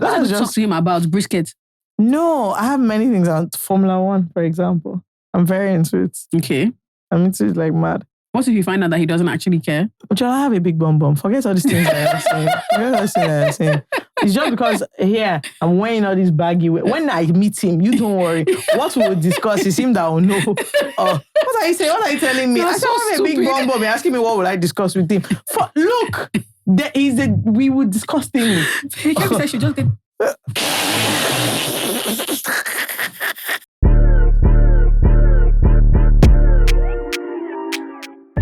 What did you talk to him about? Brisket? No, I have many things on Formula 1, for example. I'm very into it. Okay. I'm into it like mad. What if you find out that he doesn't actually care? But I have a big bum bum. Forget all these things that I'm saying. Forget all these things that I'm saying. It's just because here I'm wearing all these baggy. When I meet him, you don't worry. What we will discuss is him that will know. What are you saying? What are you telling me? I said I have a big bum bum. You're asking me what will I discuss with him? Look, we would discuss things. He kept saying she just get.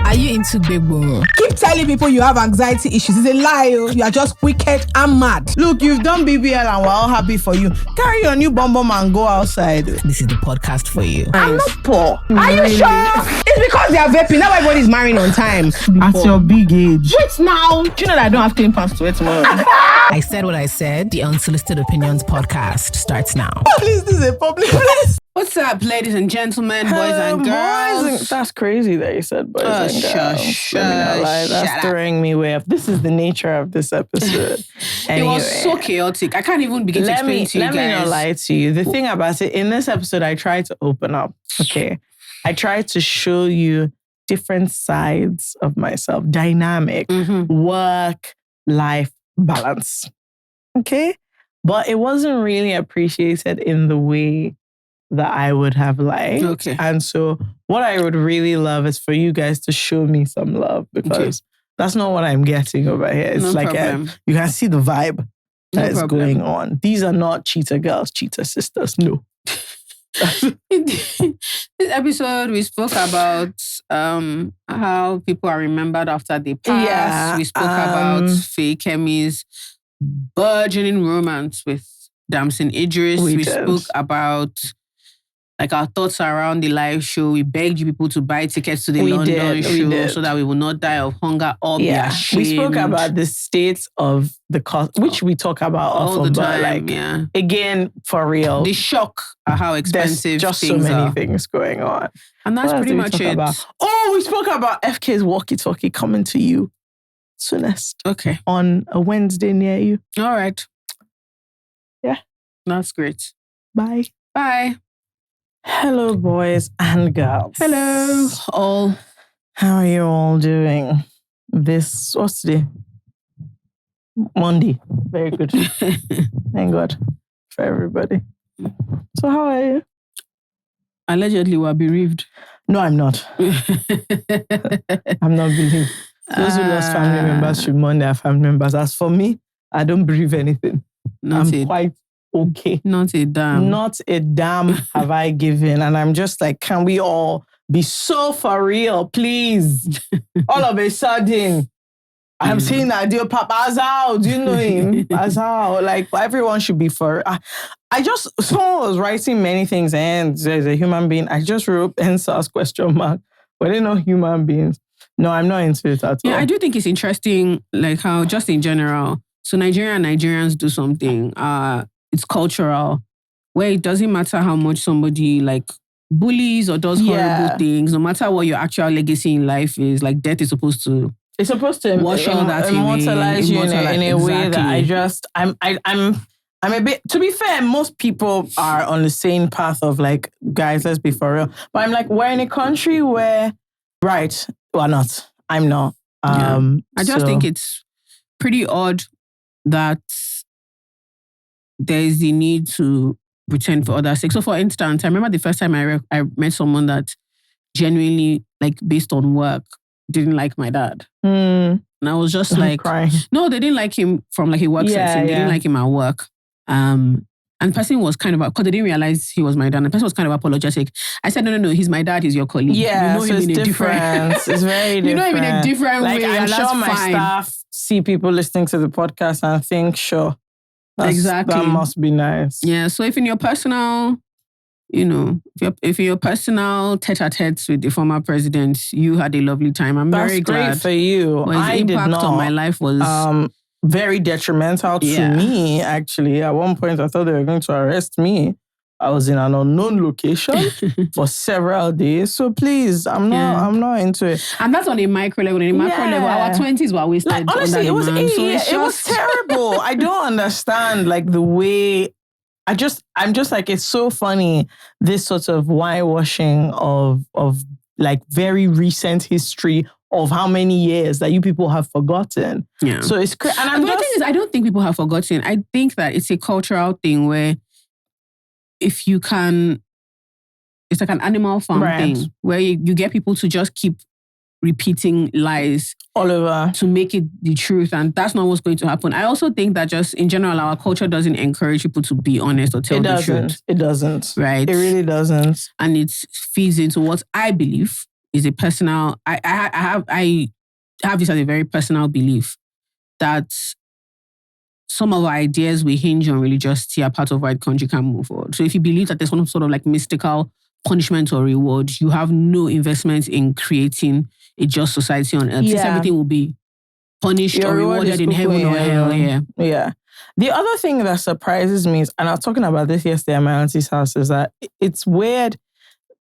Are you into big boy? Keep telling people you have anxiety issues. It's a lie. You are just wicked and mad. Look, you've done BBL and we're all happy for you. Carry your new bum bum and go outside. This is the podcast for you. I'm not poor. Are you sure? It's because they are vaping. Now everybody's marrying on time. At your big age. Wait now. Do you know that I don't have clean pants to wear tomorrow? I said what I said. The Unsolicited Opinions podcast starts now. Please, this is a public place. What's up, ladies and gentlemen, boys and girls? That's crazy that you said boys and girls. Shush. That's throwing me way up. This is the nature of this episode. It was so chaotic. I can't even begin to explain to you guys. Let me not lie to you. The thing about it, in this episode, I tried to open up. Okay. I tried to show you different sides of myself. Dynamic, work-life balance. Okay? But it wasn't really appreciated in the way that I would have liked. Okay. And so what I would really love is for you guys to show me some love because that's not what I'm getting over here. It's you can see the vibe that is going on. These are not cheater girls, cheater sisters. No. In this episode, we spoke about how people are remembered after they pass. Yeah, we spoke about fake Emmy's burgeoning romance with Damson Idris. We spoke about our thoughts around the live show. We begged you people to buy tickets to the London show so that we will not die of hunger or be ashamed. We spoke about the state of the cost, which we talk about all the time. Again, for real. The shock at how expensive just things so many are. things going on. And that's pretty much it. We spoke about FK's walkie-talkie coming to you soonest. Okay. On a Wednesday near you. All right. Yeah. That's great. Bye. Bye. Hello, boys and girls. Hello, all. How are you all doing? What's today? Monday. Very good. Thank God for everybody. So how are you? Allegedly, we're bereaved. No, I'm not. I'm not bereaved. Those who lost family members should mourn their family members. As for me, I don't bereave anything. I'm quite okay. Not a damn. Not a damn have I given. And I'm just like, can we all be so for real, please? All of a sudden, I'm seeing Adio Papa Azao. Do you know him? Azao. Like, everyone should be for... someone was writing many things and there's a human being. I just wrote NSAS ? But they know human beings. No, I'm not into it at all. Yeah, I do think it's interesting, like how just in general, so Nigerians do something. It's cultural, where it doesn't matter how much somebody bullies or does horrible things, no matter what your actual legacy in life is, death is supposed to... It's supposed to wash all that immortalize you in a way that I'm a bit... To be fair, most people are on the same path of guys, let's be for real. But I'm we're in a country where... Right, we're not. I'm not. I just think it's pretty odd that there is the need to pretend for others' sake. So for instance, I remember the first time I met someone that genuinely, based on work, didn't like my dad. And I was just crying. No, they didn't like him from a work setting. They didn't like him at work. And the person was kind of, because they didn't realize he was my dad. And the person was kind of apologetic. I said, no, he's my dad, he's your colleague. Yeah, you know so him it's in a different. It's very different. You know him in a different way. I'm and sure that's my fine. staff see people listening to the podcast and think, sure. Exactly. That must be nice. Yeah, so if in your personal, if in your personal tete-a-tetes with the former president, you had a lovely time, I'm very glad. That's great for you. But his impact on my life was... very detrimental to me, actually. At one point, I thought they were going to arrest me I was in an unknown location for several days. So please, I'm not into it. And that's on a micro level. On a macro level, our 20s were wasted. Like, honestly, it was terrible. I don't understand like the way. I'm just like, it's so funny, this sort of whitewashing of like very recent history of how many years that you people have forgotten. Yeah. So it's crazy. And the thing is, I don't think people have forgotten. I think that it's a cultural thing where if you can, it's like an animal farm thing where you get people to just keep repeating lies all over to make it the truth, and that's not what's going to happen. I also think that just in general, our culture doesn't encourage people to be honest or tell the truth. It doesn't. Right. It really doesn't. And it feeds into what I believe is a personal. I have this as a very personal belief that some of our ideas we hinge on religiosity are part of why the country can move forward. So if you believe that there's some sort of like mystical punishment or reward, you have no investment in creating a just society on earth. Since everything will be punished or rewarded in heaven or hell. Yeah. The other thing that surprises me is, and I was talking about this yesterday at my auntie's house, is that it's weird,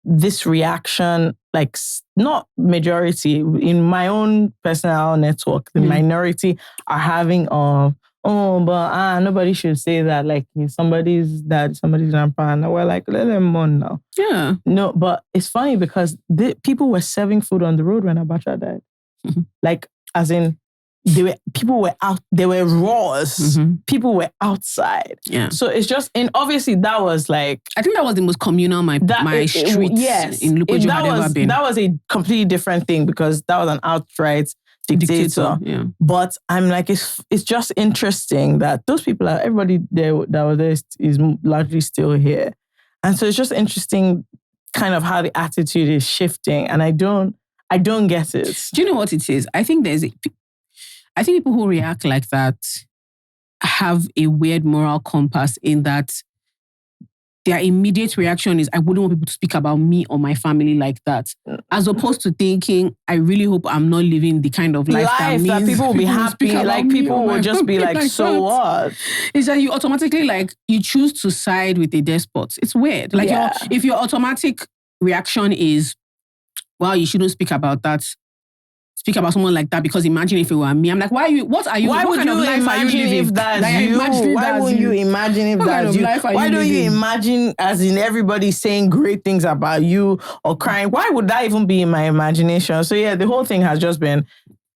this reaction, like not majority, in my own personal network, the minority are having of, oh, but nobody should say that. Like somebody's dad, somebody's grandpa, and we're like, let them mourn now. Yeah. No, but it's funny because people were serving food on the road when Abacha died. Mm-hmm. Like, as in, people were out. There were roars. Mm-hmm. People were outside. Yeah. So it's just, and obviously that was like, I think that was the most communal my streets in Lukojo had ever been. That was a completely different thing because that was an outright dictator. Yeah. But I'm like, it's just interesting that those people are, everybody there that was there is largely still here. And so it's just interesting kind of how the attitude is shifting. And I don't get it. Do you know what it is? I think people who react like that have a weird moral compass in that their immediate reaction is, I wouldn't want people to speak about me or my family like that. As opposed to thinking, I really hope I'm not living the kind of life that people will be happy. Like people will just be like, so what? It's that you automatically you choose to side with a despot. It's weird. Like if your automatic reaction is, well, you shouldn't speak about that. Speak about someone like that because imagine if it were me. I'm like, why would you imagine if that's you? Why would you imagine if that's you? Why don't you imagine as in everybody saying great things about you or crying? Why would that even be in my imagination? So yeah, the whole thing has just been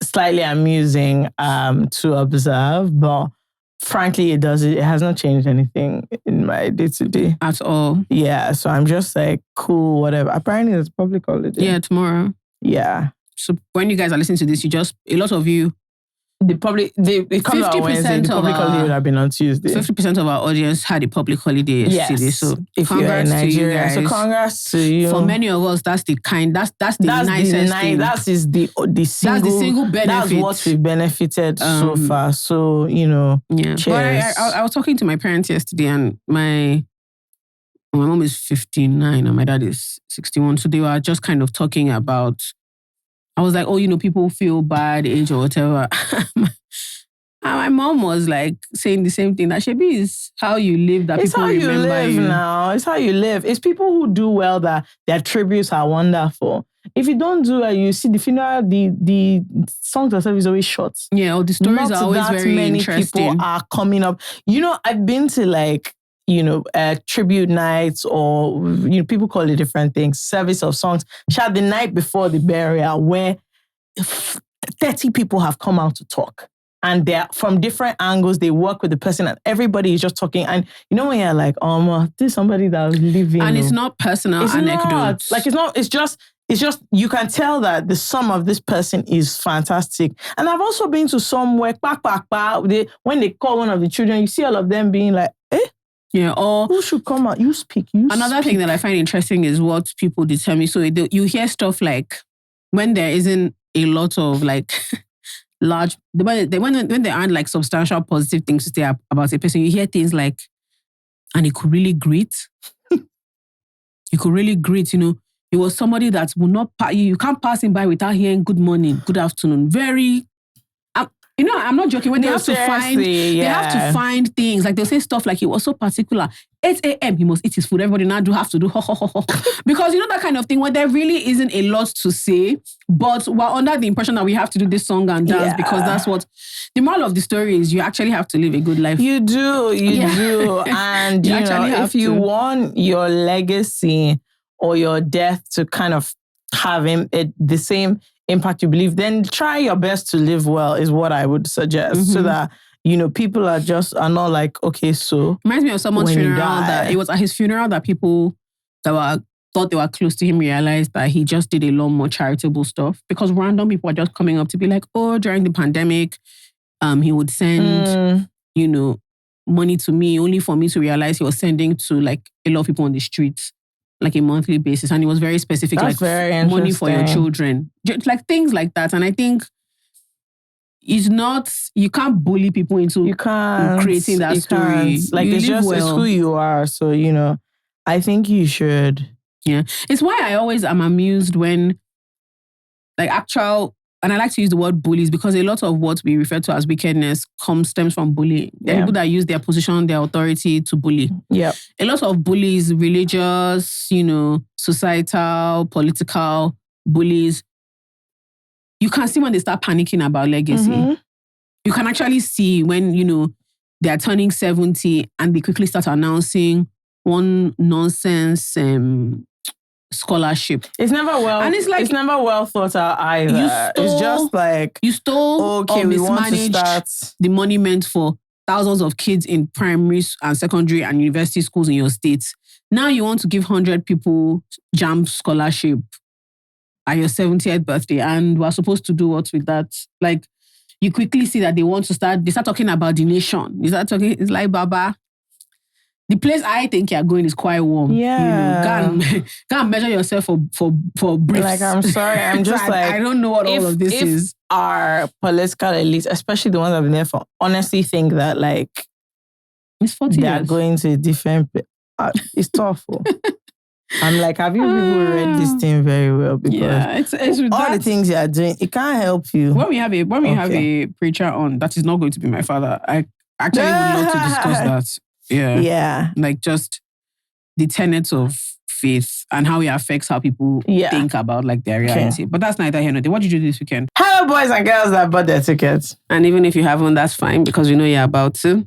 slightly amusing to observe, but frankly, it has not changed anything in my day-to-day. At all. Yeah, so I'm just like, cool, whatever. Apparently it's public holiday. Yeah, tomorrow. Yeah. So when you guys are listening to this, a lot of you, it comes out Wednesday. The public holiday would have been on Tuesday. 50% of our audience had a public holiday yesterday. Yes. So if congrats you're in Nigeria, to you guys. So congrats to you. For many of us, that's the nicest thing. That's the single benefit. That's what we benefited so far. So, Yeah. Cheers. But I was talking to my parents yesterday, and my mom is 59 and my dad is 61. So they were just kind of talking about, I was like, people feel bad age or whatever. My mom was like saying the same thing, that Shebi is how you live, that it's people remember you. It's how you live now. It's how you live. It's people who do well that their tributes are wonderful. If you don't do well, you see the funeral, the songs themselves is always short. Yeah, or the stories are always very interesting. Not that many people are coming up. I've been to tribute nights or, people call it different things, service of songs. The night before the burial where 30 people have come out to talk. And they're from different angles. They work with the person and everybody is just talking. And when you're like, this is somebody that was living. And it's not personal anecdotes. It's just, you can tell that the sum of this person is fantastic. And I've also been to somewhere, when they call one of the children, you see all of them being like, yeah, or who should come out? You speak. Another thing that I find interesting is what people determine. So you hear stuff like when there isn't a lot of large, when there aren't substantial positive things to say about a person, you hear things like, and he could really greet. He could really greet, It was somebody that will not, you can't pass him by without hearing good morning, good afternoon. Very, I'm not joking. When they have to find things, they'll say stuff like, he was so particular. 8 a.m. he must eat his food. Everybody now have to do because you know that kind of thing where there really isn't a lot to say, but we're under the impression that we have to do this song and dance because that's what the moral of the story is. You actually have to live a good life. You do, and you know, if you want your legacy or your death to kind of have the same impact you believe, then try your best to live well is what I would suggest, so that you know, people are not like, okay, so... Reminds me of someone's funeral that it was at his funeral that people that thought they were close to him realized that he just did a lot more charitable stuff because random people are just coming up to be like, oh, during the pandemic, he would send, you know, money to me only for me to realize he was sending to like a lot of people on the streets, like a monthly basis. And it was very specific, that's very money for your children. Just like things like that. And I think it's not, you can't bully people into creating that story. Like it's who you are. So, you know, I think you should. Yeah. It's why I always am amused when like and I like to use the word bullies because a lot of what we refer to as wickedness stems from bullying. There are people that use their position, their authority to bully. Yeah. A lot of bullies, religious, you know, societal, political bullies, you can see when they start panicking about legacy. You can actually see when, you know, they're turning 70 and they quickly start announcing one nonsense scholarship. It's never well thought out either. It's just like you stole okay, we want to start the money meant for thousands of kids in primary and secondary and university schools in your state. Now you want to give 100 people JAMB scholarship at your 70th birthday, and we're supposed to do what with that? Like, you quickly see that they start talking about the nation. It's like, Baba, the place I think you're going is quite warm. Yeah. You know, go and measure yourself for briefs. Like, I'm sorry, I'm just I don't know what all of this is. Our political elites, especially the ones that have been there for, honestly think that like, it's 40 they are years. going to a different... it's tough. I'm like, have you people read this thing very well? Because it's all the things you are doing, it can't help you. When we have a preacher on, that is not going to be my father. I actually would love to discuss that. Yeah. Like just the tenets of faith and how it affects how people think about like their reality. But that's neither here nor there. What did you do this weekend? Hello, boys and girls that bought their tickets. And even if you haven't, that's fine because we know you're about to.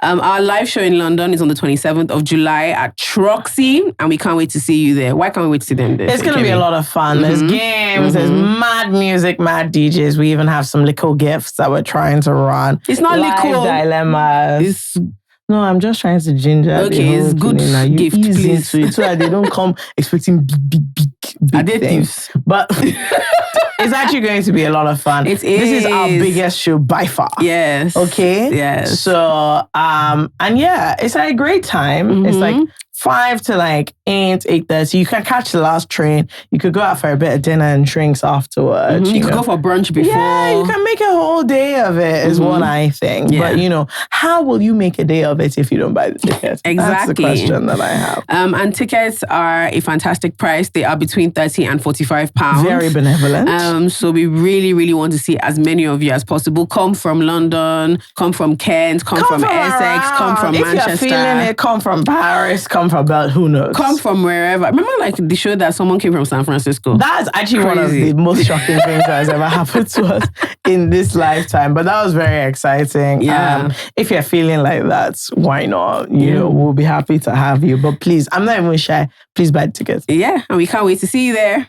Our live show in London is on the 27th of July at Troxy, and we can't wait to see you there. Why can't we wait to see them there? It's going to be a lot of fun. There's games, there's mad music, mad DJs. We even have some little gifts that we're trying to run. It's not little. Dilemmas. No, I'm just trying to ginger. Okay, it's good gift, please. So that they don't come expecting big things. But it's actually going to be a lot of fun. This is our biggest show by far. Yes. Okay? Yes. So, and yeah, it's a great time. It's like 5 to like 8:30. You can catch the last train. You could go out for a bit of dinner and drinks afterwards. You could go for brunch before. Yeah, you can make a whole day of it is what I think. Yeah. But you know, how will you make a day of it if you don't buy the tickets? Exactly. That's the question that I have. And tickets are a fantastic price. They are between £30 and £45. Very benevolent. So we really, really want to see as many of you as possible. Come from London, come from Kent, come from Essex, around. come from Manchester. If you're feeling it, come from Paris, come from who knows? Come from wherever. Remember like the show that someone came from San Francisco? That's actually one of the most shocking things that has ever happened to us in this lifetime. But that was very exciting. Yeah. If you're feeling like that, why not? You know, we'll be happy to have you. But please, I'm not even shy. Please buy tickets. Yeah, and we can't wait to see you there.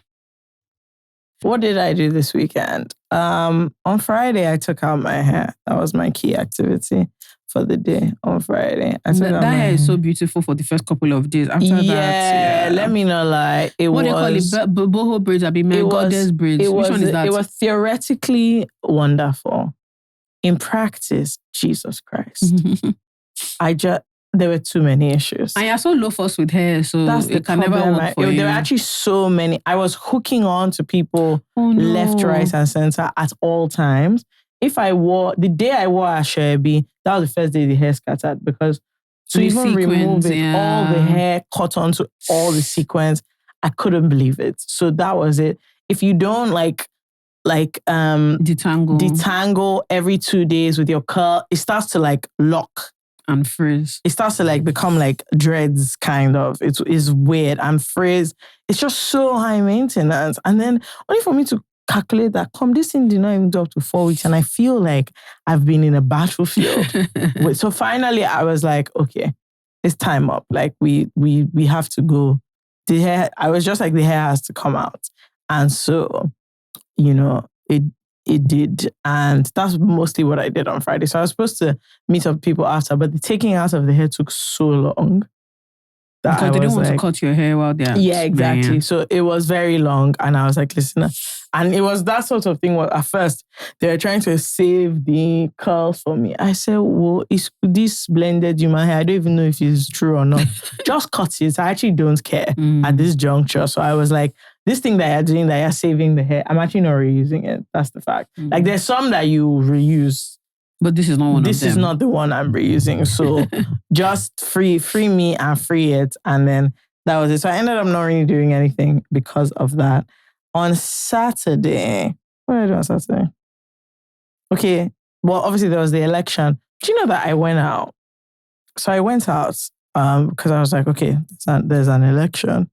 What did I do this weekend? On Friday, I took out my hair. That was my key activity for the day on Friday. That hair is so beautiful for the first couple of days. After that, let me not lie. What do you call it? Boho braids, goddess braids. Which one is that? It was theoretically wonderful. In practice, Jesus Christ. There were too many issues. And you're so low force with hair, so it can never work for you. There were actually so many. I was hooking on to people left, right, and center at all times. The day I wore Ashebi, that was the first day the hair scattered because to even remove it, all the hair caught onto all the sequins. I couldn't believe it. So that was it. If you don't detangle every 2 days with your curl, it starts to like lock. And frizz. It starts to like become like dreads kind of. It's weird and frizz. It's just so high maintenance. And then only for me to calculate that, this thing did not even go up to 4 weeks. And I feel like I've been in a battlefield. So finally I was like, okay, it's time up. Like we have to go. The hair, I was just like, the hair has to come out. And so, it did. And that's mostly what I did on Friday. So I was supposed to meet up people after, but the taking out of the hair took so long. Because they didn't want to cut your hair while they're... Yeah, exactly. So it was very long. And I was like, listen, and it was that sort of thing. At first, they were trying to save the curls for me. I said, well, is this blended human hair? I don't even know if it's true or not. Just cut it. I actually don't care at this juncture. So I was like, this thing that you're doing, that you're saving the hair, I'm actually not reusing it. That's the fact. Like there's some that you reuse. But this is not one of them. This is not the one I'm reusing. So just free me and free it. And then that was it. So I ended up not really doing anything because of that. On Saturday, what did I do on Saturday? Okay. Well, obviously there was the election. Do you know that I went out? So I went out because I was like, okay, there's an election.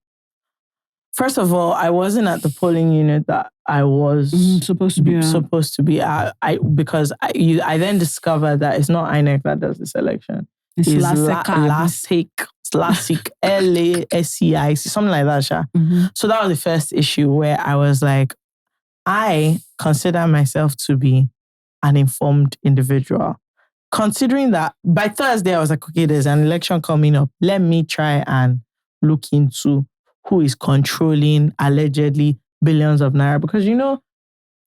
First of all, I wasn't at the polling unit that I was supposed to be at. Because I then discovered that it's not INEC that does this election. It's LASIC, LASEIC, something like that. So that was the first issue where I was like, I consider myself to be an informed individual. Considering that by Thursday, I was like, okay, there's an election coming up. Let me try and look into who is controlling allegedly billions of naira. Because,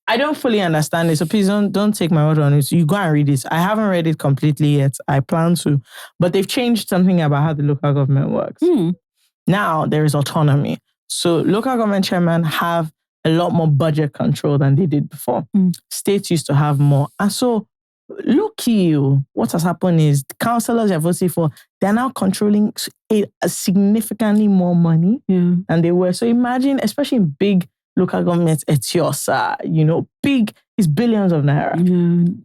I don't fully understand it. So please don't take my word on it. You go and read it. I haven't read it completely yet. I plan to. But they've changed something about how the local government works. Now there is autonomy. So local government chairmen have a lot more budget control than they did before. States used to have more. And so look you, what has happened is the councillors you're voting for, they're now controlling a significantly more money than they were. So imagine, especially in big local governments, Etiosa, big, it's billions of naira.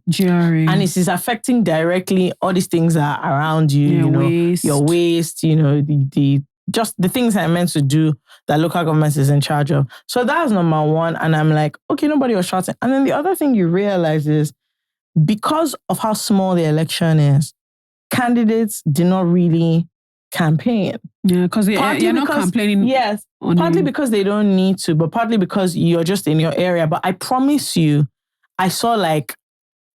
GRA. And it is affecting directly all these things that are around you, waste. Your waste, just the things I'm meant to do that local government is in charge of. So that's number one. And I'm like, okay, nobody was shouting. And then the other thing you realize is, because of how small the election is, candidates did not really campaign. Yeah, because you're not complaining. Yes, partly because they don't need to, but partly because you're just in your area. But I promise you, I saw like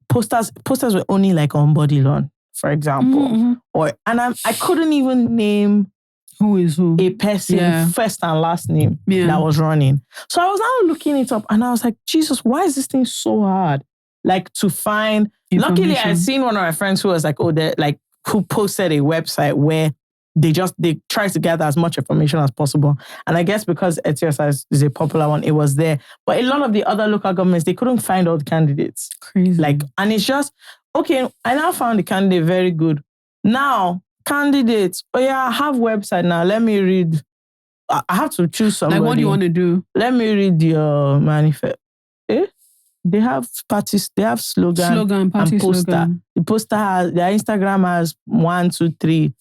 posters were only like on body lawn, for example. I couldn't even name who is who, a person first and last name that was running. So I was now looking it up and I was like, Jesus, why is this thing so hard? Like to find, luckily I'd seen one of my friends who was like, who posted a website where they try to gather as much information as possible. And I guess because Etiosa is a popular one, it was there. But a lot of the other local governments, they couldn't find all the candidates. Crazy. And it's just, okay, I now found the candidate very good. Now, candidates, I have website now. Let me read. I have to choose somebody. Like, what do you want to do? Let me read your manifest. They have parties, they have slogan party and poster. slogan. The poster has, their Instagram has 1, 2, 3.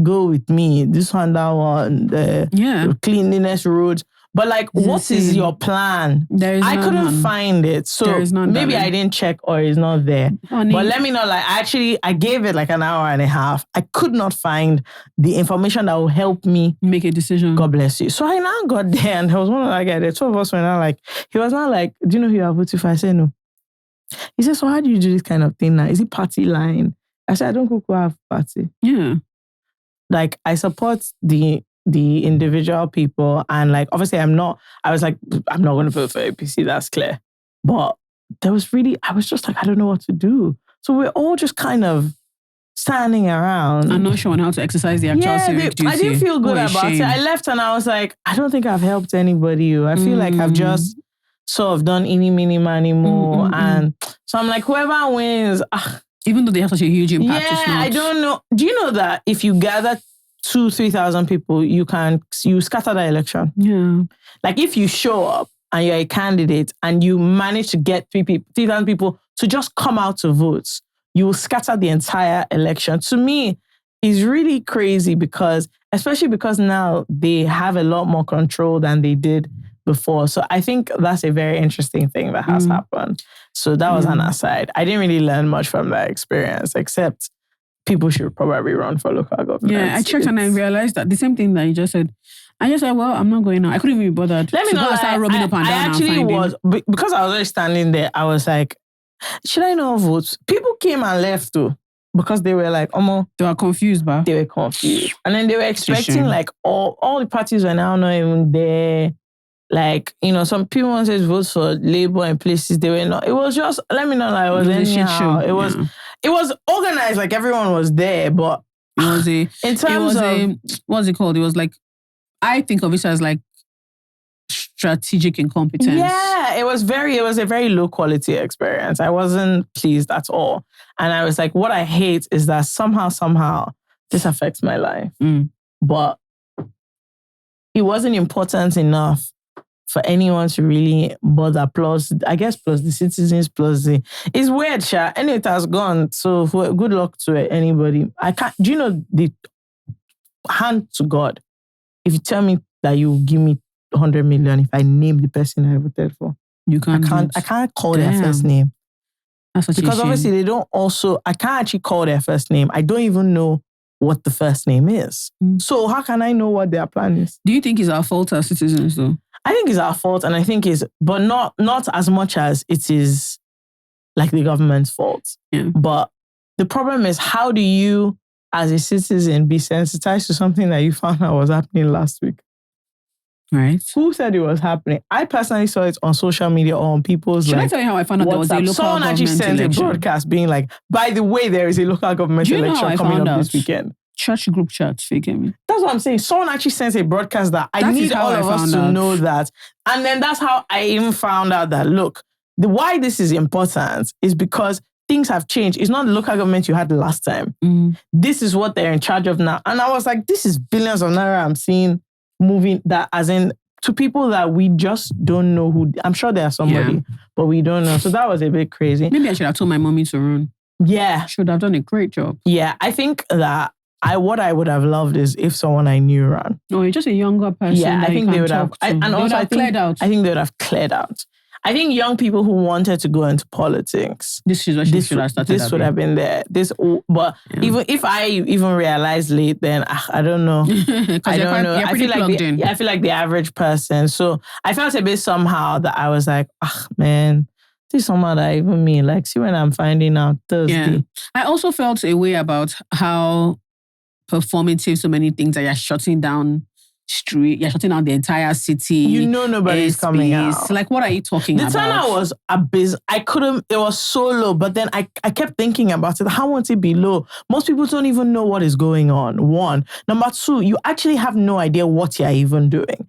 Go with me. This one, that one. The cleanliness roads. But like, what is your plan? I couldn't find it. So maybe I didn't check or it's not there. But let me know, I gave it like an hour and a half. I could not find the information that will help me make a decision. God bless you. So I now got there and there was one other guy there. Two of us were now like, he was now like, do you know who you are voting for? I said, no. He said, so how do you do this kind of thing now? Is it party line? I said, I don't go have party. Yeah. Like, I support the individual people. And like, obviously I'm not going to vote for APC, that's clear. But I was just like, I don't know what to do. So we're all just kind of standing around. I'm not sure on how to exercise the actual civic duty. I didn't feel good about it. I left and I was like, I don't think I've helped anybody. I feel like I've just sort of done any, mini, money more. And so I'm like, whoever wins. Even though they have such a huge impact. Yeah, I don't know. Do you know that if you gather 2,000-3,000 people, you scatter the election? Yeah. Like if you show up and you're a candidate and you manage to get 3,000 people to just come out to vote, you will scatter the entire election. To me, is really crazy especially because now they have a lot more control than they did before. So I think that's a very interesting thing that has happened. So that was an aside. I didn't really learn much from that experience, except people should probably run for local government. Yeah, I checked and I realized that the same thing that you just said. I just said, well, I'm not going out. I couldn't even be bothered. Let me know. Start rubbing up and down. I actually was, because I was already standing there, I was like, should I not vote? People came and left too. Because they were like, they were confused, but they were confused. And then they were expecting like all the parties were now not even there. Like, some people wanted to vote for Labour in places they were not. It was just, let me know that it was a shit show. It was organized, like everyone was there, but it was what's it called? It was like, I think of it as like strategic incompetence. Yeah, it was a very low quality experience. I wasn't pleased at all. And I was like, what I hate is that somehow this affects my life. But it wasn't important enough for anyone to really bother. Plus the citizens, it's weird, Sha. And it has gone. So good luck to anybody. I can't, do you know the hand to God? If you tell me that you give me 100 million if I name the person I voted for. I can't call their first name. Because obviously they don't I can't actually call their first name. I don't even know what the first name is. So how can I know what their plan is? Do you think it's our fault as citizens though? I think it's our fault, and I think but not as much as it is like the government's fault. Yeah. But the problem is, how do you as a citizen be sensitized to something that you found out was happening last week? Right. Who said it was happening? I personally saw it on social media or on people's Should I tell you how I found out there was a local Someone government actually sent election? a broadcast being like, by the way, there is a local government election coming up this weekend. Church group chats faking me. That's what I'm saying. Someone actually sent a broadcast that I need all of us to know that. And then that's how I even found out that, look, why this is important is because things have changed. It's not the local government you had the last time. This is what they're in charge of now. And I was like, this is billions of naira I'm seeing moving, that as in to people that we just don't know who. I'm sure there's somebody, but we don't know. So that was a bit crazy. Maybe I should have told my mommy to run. Yeah. Should have done a great job. Yeah, I think that what I would have loved is if someone I knew ran. No, you're just a younger person. Yeah, I think they would have. I think they would have cleared out. I think young people who wanted to go into politics. This is what should have started. This would have been there. Even if I realized late, then I don't know. I don't know. I feel like the average person. So I felt a bit somehow that I was like, man, this is someone that even me. Like, see when I'm finding out Thursday. Yeah. I also felt a way about how performative so many things that you're shutting down street, you're shutting down the entire city. Nobody's coming out. Like, what are you talking about? The turnout was abysmal. It was so low, but then I kept thinking about it. How won't it be low? Most people don't even know what is going on. One. Number two, you actually have no idea what you're even doing.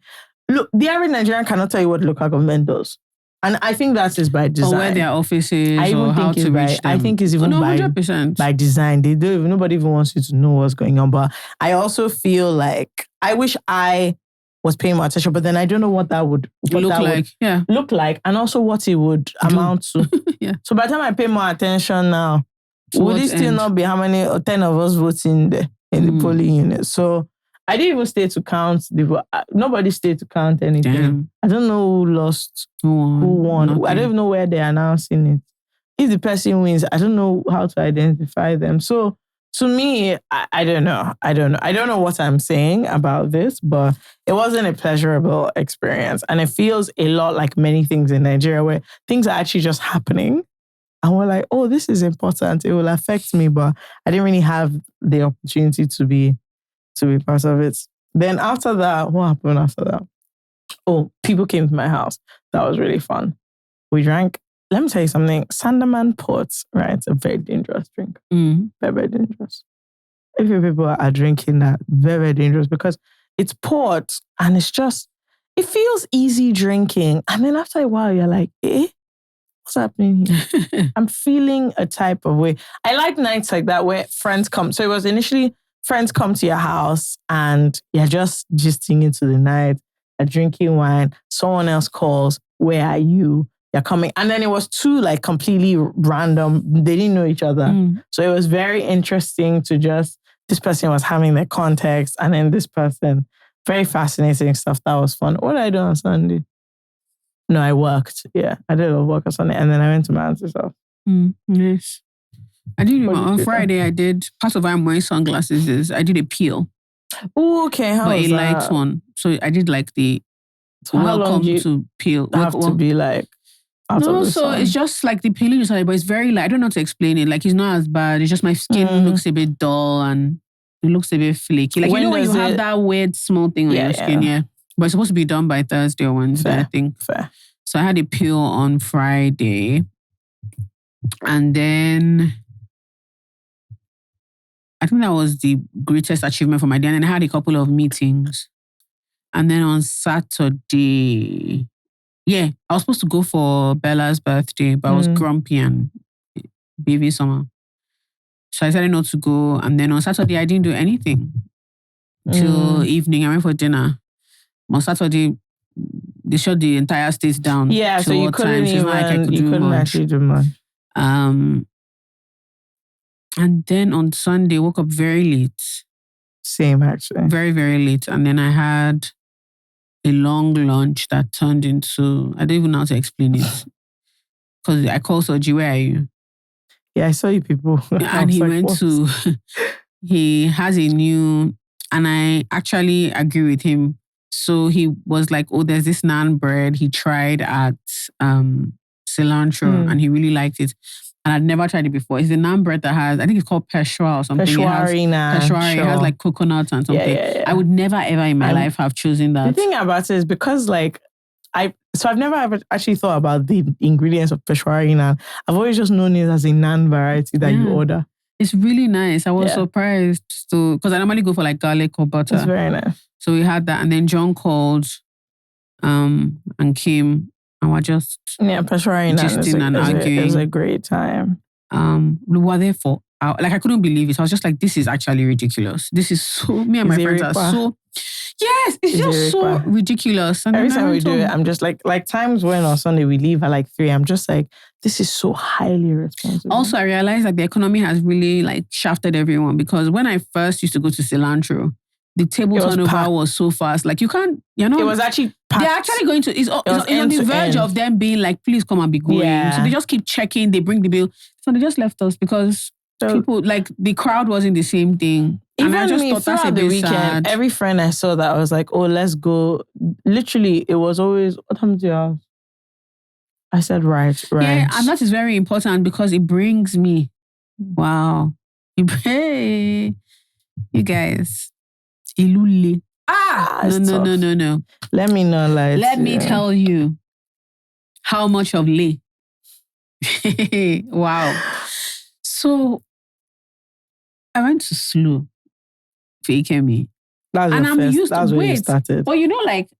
Look, the average Nigerian cannot tell you what local government does. And I think that is by design. Or where their office is, or how to reach them. I think it's even 100%. by design. Nobody even wants you to know what's going on. But I also feel like I wish I was paying more attention, but then I don't know what that would look like, and also what it would amount to. Yeah. So by the time I pay more attention now, would it still not be how many 10 of us voting there in the polling unit? So I didn't even stay to count the vote. Nobody stayed to count anything. Damn. I don't know who lost, who won. Nothing. I don't even know where they're announcing it. If the person wins, I don't know how to identify them. So to me, I don't know. I don't know what I'm saying about this, but it wasn't a pleasurable experience. And it feels a lot like many things in Nigeria where things are actually just happening. And we're like, oh, this is important. It will affect me, but I didn't really have the opportunity to be part of it. Then after that, what happened after that? Oh, people came to my house. That was really fun. We drank. Let me tell you something. Sanderman Port, right? It's a very dangerous drink. Very, very dangerous. If you people are drinking that, very, very dangerous because it's port and it feels easy drinking. And then after a while, you're like, what's happening here? I'm feeling a type of way. I like nights like that where friends come. So it was initially friends come to your house and you're just gisting into the night, drinking wine. Someone else calls, where are you? you're coming. And then it was two like completely random. They didn't know each other. So it was very interesting to just, this person was having their context and then this person, very fascinating stuff. That was fun. What did I do on Sunday? No, I worked. Yeah, I did a work on Sunday and then I went to my auntie's house. Yes. I did on Friday. I did part of why I'm wearing sunglasses is I did a peel. Oh, okay. How but was a that? light one. So I did like the So how long welcome do you to peel. have to be like out No, of the so sun? it's just like the peeling side, but it's very light. I don't know how to explain it. Like it's not as bad. It's just my skin looks a bit dull and it looks a bit flaky. Like When you know when you does have it- that weird small thing on your skin, yeah. But it's supposed to be done by Thursday or Wednesday, I think. Fair. So I had a peel on Friday. And then I think that was the greatest achievement for my day. And then I had a couple of meetings. And then on Saturday, I was supposed to go for Bella's birthday, but I was grumpy and baby summer. So I decided not to go. And then on Saturday, I didn't do anything till evening. I went for dinner. On Saturday, they shut the entire state down. Yeah, so you couldn't actually do much. And then on Sunday, woke up very late. Same, actually. Very, very late. And then I had a long lunch that turned into, I don't even know how to explain it. Because I called Soji, where are you? Yeah, I saw you people. And he went to, he has a new, and I actually agree with him. So he was like, oh, there's this naan bread he tried at Cilantro and he really liked it. And I'd never tried it before. It's the naan bread that has, I think it's called Peshwa or something. Peshwari naan. Peshwari. It has like coconut and something. Yeah. I would never ever in my life have chosen that. The thing about it is because like, I've never ever actually thought about the ingredients of Peshwari naan. I've always just known it as a naan variety that you order. It's really nice. I was surprised. So, because I normally go for like garlic or butter. It's very nice. So we had that. And then John called and came and we're just Peshwari naan is a great time. We were there for like I couldn't believe it. I was just like, this is actually ridiculous. This is so, me and my friends are so, yes, it's just so ridiculous. And every time we do it, I'm just like times when on Sunday we leave at like 3, I'm just like, this is so highly responsible. Also, I realized that the economy has really like shafted everyone because when I first used to go to Cilantro, the table turnover was so fast. Like you can't, it was actually packed. They're actually going to, it's on the verge of them being like, please come and be going. Yeah. So they just keep checking, they bring the bill. So they just left us because people, like the crowd wasn't the same thing. Even and I just me, thought that's a throughout the bit weekend, sad. every friend I saw that I was like, oh, let's go. Literally, it was always, what time do you have? I said, right. Yeah, and that is very important because it brings me, wow. Hey, you guys. Ilule. No. Let me know, like. Let me tell you how much of lay. Wow. So, I went to Slough for Ikemi. That's where you started. But you know, like,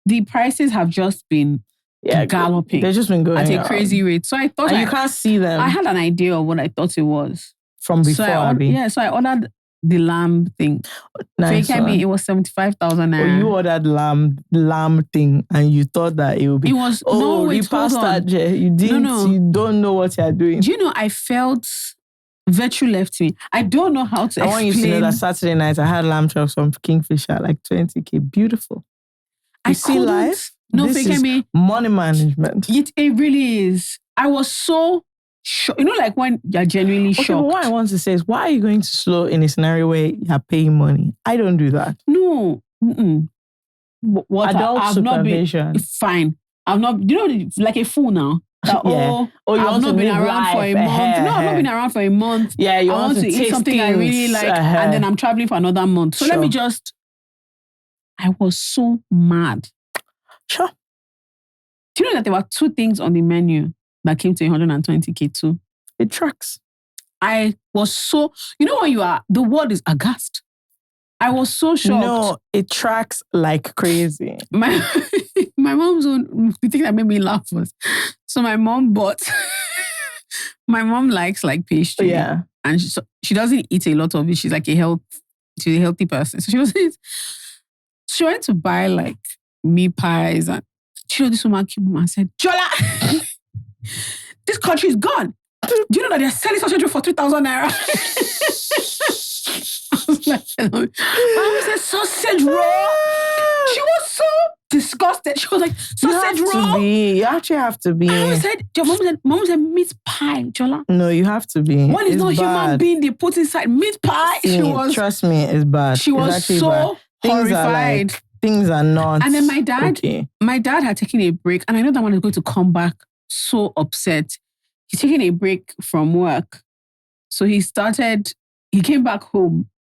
the prices have just been galloping. They've just been going at a crazy rate. So I thought you can't see them. I had an idea of what I thought it was. From before, so I ordered the lamb thing. Nice. For Ikemi, it was 75,000 naira. Oh, you ordered lamb thing and you thought that it would be... It was... you passed that, Jay. You didn't... No. You don't know what you're doing. Do you know, I felt... Virtue left me. I don't know how to explain. I want you to know that Saturday night I had lamb chops from Kingfisher, like 20k. Beautiful. You see life? No, this is money management. It really is. I was so shocked. You know, like when you're genuinely shocked. But what I want to say is, why are you going to Slough in a scenario where you're paying money? I don't do that. No. What adult supervision. Not been, fine. I've not, you know, like a fool now. That, I've not been around for a month. No, I've not been around for a month. Yeah, I want to eat something I really like, and then I'm traveling for another month. So let me just... I was so mad. Sure. Do you know that there were 2 things on the menu that came to 120k too? It tracks. I was so... You know when you are... The word is aghast. I was so shocked. No, it tracks like crazy. My mom's own... The thing that made me laugh was... So my mom bought... My mom likes like pastry. Yeah. And she doesn't eat a lot of it. She's like she's a healthy person. So she doesn't eat... She went to buy like meat pies and... You know, this woman came and said, Jola, This country is gone. Do you know that they're selling sausage roll for 3,000 naira? I was like, I said, sausage roll? She was so disgusted. She was like, sausage roll? You actually have to be. I said, mom said meat pie, Jola. No, you have to be. One is not human being they put inside meat pie. Trust me, it's bad. She was so bad. horrified. Things are not. And then my dad had taken a break, and I know that one is going to come back so upset. He's taking a break from work. So he came back home.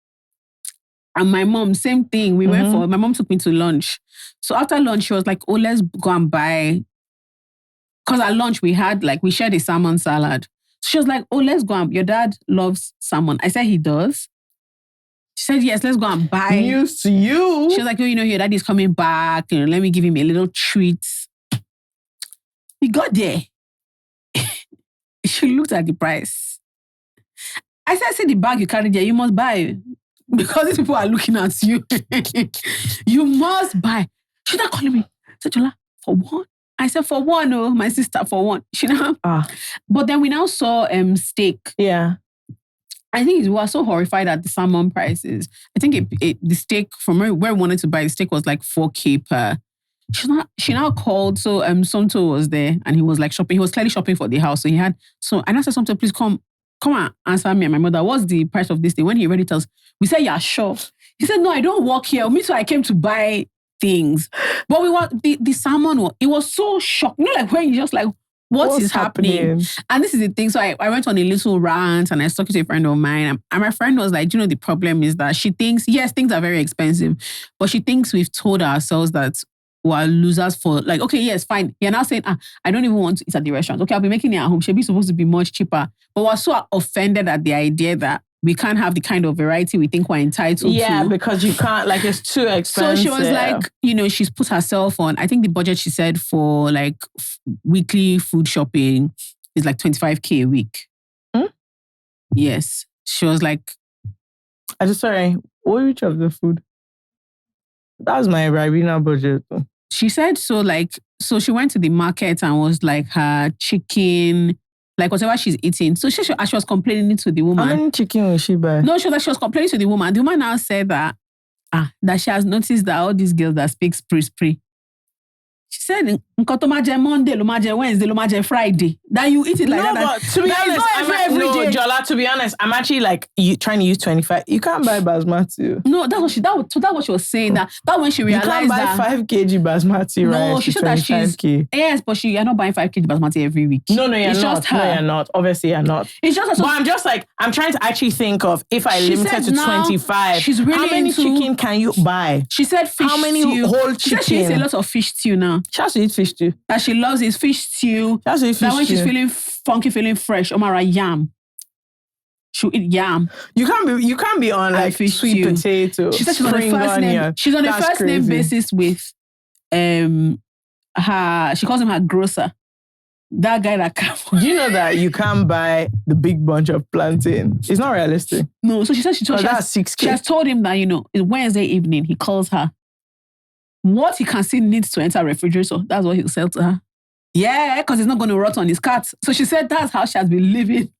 And my mom, same thing. My mom took me to lunch. So after lunch, she was like, oh, let's go and buy. Because at lunch, we shared a salmon salad. So she was like, oh, let's go your dad loves salmon. I said, he does? She said, yes, let's go and buy. News to you. She was like, oh, your daddy's coming back. Let me give him a little treat. We got there. She looked at the price. I said, see the bag you carry there, you must buy. Because these people are looking at you. You must buy. She not calling me. I said, Jola, for one? I said, for one, oh, my sister, for one. She now. But then we now saw steak. Yeah. I think we were so horrified at the salmon prices. I think the steak from where we wanted to buy the steak was like 4K per. She now called. So Somto was there and he was like shopping. He was clearly shopping for the house. So and I said, Somto, please come and answer me and my mother. What's the price of this thing? When he already tells, we said, yeah, sure. He said, no, I don't work here. Me too, I came to buy things. But we want the salmon. It was so shocking. Like when you just like, what's happening? And this is the thing. So I went on a little rant and I was talking to a friend of mine. And my friend was like, the problem is that she thinks, yes, things are very expensive. But she thinks we've told ourselves that we're losers for like, okay, yes, fine. You're now saying, I don't even want to eat at the restaurant. Okay, I'll be making it at home. She'll be supposed to be much cheaper. But we're so offended at the idea that we can't have the kind of variety we think we're entitled to. Yeah, because you can't, like it's too expensive. So she was like, she's put herself on, I think the budget she said for like weekly food shopping is like 25K a week. Yes. She was like. Sorry, which of the food? That was my Ribena budget. She said so she went to the market and was like her chicken, like whatever she's eating. So she was complaining to the woman. How many chicken will she buy? No, she was complaining to the woman. The woman now said that she has noticed that all these girls that speak spree. She said, Monday, Wednesday, Friday. That you eat it like that. But to be honest, Jola, to be honest, I'm actually like trying to use 25. You can't buy basmati. No, that's what she was saying. That when she realized that. You can't buy 5 kg basmati, right? No, she said that yes, but you're not buying 5 kg basmati every week. No, you're not. Just her. No, you're not. Obviously, you're not. It's just but I'm just like, I'm trying to actually think of if I limited to 25. She's really how many chicken can you buy? She said fish stew. How many whole chicken? She said she eats a lot of fish stew now. She has to eat fish stew. That she loves is fish stew. She has to eat fish stew. That when she's feeling funky, feeling fresh, Omara yam. She'll eat yam. You can't be on like sweet potato. She said she's on the first name. She's on the first name basis with her. She calls him her grocer. That guy that comes. Do you know that you can't buy the big bunch of plantain? It's not realistic. No, so she said that's 6K. She has told him that it's Wednesday evening. He calls her. What he can see needs to enter a refrigerator. That's what he'll sell to her. Yeah, because it's not going to rot on his cat. So she said that's how she has been living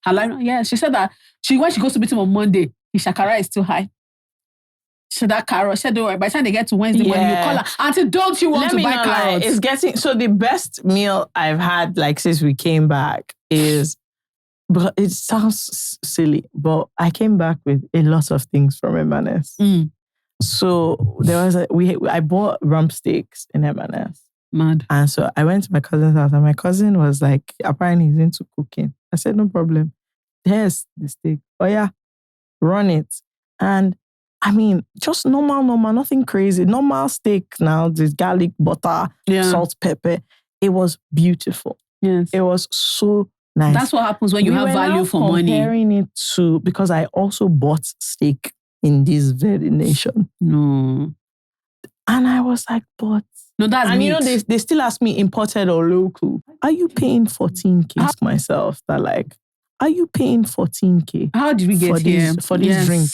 her life. Yeah, she said that when she goes to meet him on Monday, his shakara is too high. She said that carrot. She said, don't worry, by the time they get to Wednesday morning, you call her. Auntie, don't you want to buy carrots? It's getting, so the best meal I've had like since we came back is, but it sounds silly, but I came back with a lot of things from M&S. So there was I bought rump steaks in M&S. Mad. And so I went to my cousin's house and my cousin was like, apparently he's into cooking. I said, no problem. Here's the steak. Oh yeah, run it. And I mean, just normal, nothing crazy. Normal steak now, this garlic, butter, salt, pepper. It was beautiful. Yes. It was so nice. That's what happens when you have value for money. Comparing it to, because I also bought steak in this very nation. No. And I was like, but... No, that's and meat. they still ask me imported or local. Are you paying 14K? Ask myself that like, are you paying 14K? How did we get here? For this drink?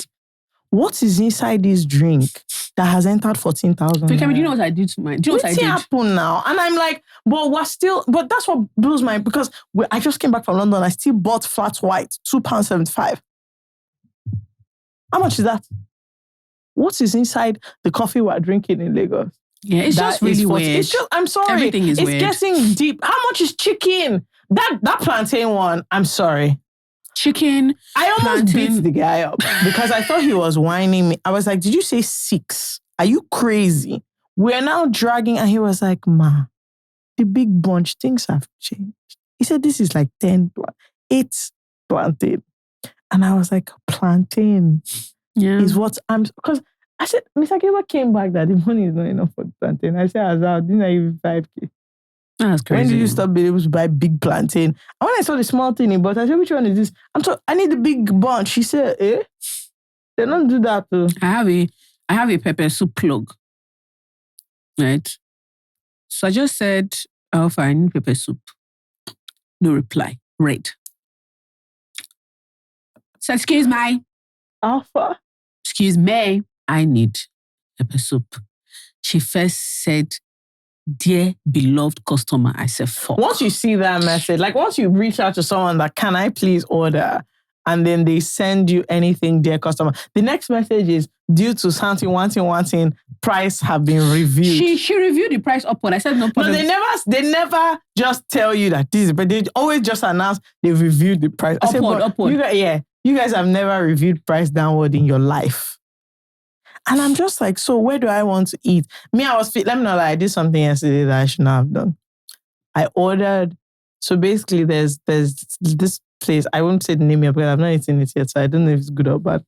What is inside this drink that has entered 14,000. do you know what I did to mine? Do you know what I did? Happen now? And I'm like, but that's what blows my, because I just came back from London. I still bought flat white, £2.75. How much is that? What is inside the coffee we're drinking in Lagos? Yeah, it's just really weird. I'm sorry. Everything is weird. It's getting deep. How much is chicken? That plantain one, I'm sorry. Chicken. I almost beat the guy up because I thought he was whining me. I was like, did you say 6? Are you crazy? We're now dragging. And he was like, ma, the big bunch, things have changed. He said, this is like 8 plantain. And I was like, plantain is what because I said, Mr. Gilbert came back that the money is not enough for the plantain. I said, didn't I give 5K? That's crazy. When did you stop being able to buy big plantain? And when I saw the small thing he bought, I said, which one is this? I need the big bunch. She said, They don't do that too. I have a pepper soup plug. Right? So I just said, Alpha, I need pepper soup. No reply. Right. So excuse me. Alpha? Excuse me. I need pepper soup. She first said, dear beloved customer. I said, fuck. Once you see that message, like once you reach out to someone that, can I please order? And then they send you anything, dear customer. The next message is, due to something, wanting, price have been reviewed. She reviewed the price upward. I said, no problem. No, they never just tell you that this is, but they always just announce they reviewed the price. Upward. You guys have never reviewed price downward in your life. And I'm just like, so where do I want to eat? Me, let me know that I did something yesterday that I should not have done. I ordered, so basically there's this place, I won't say the name yet because I've not eaten it yet, so I don't know if it's good or bad.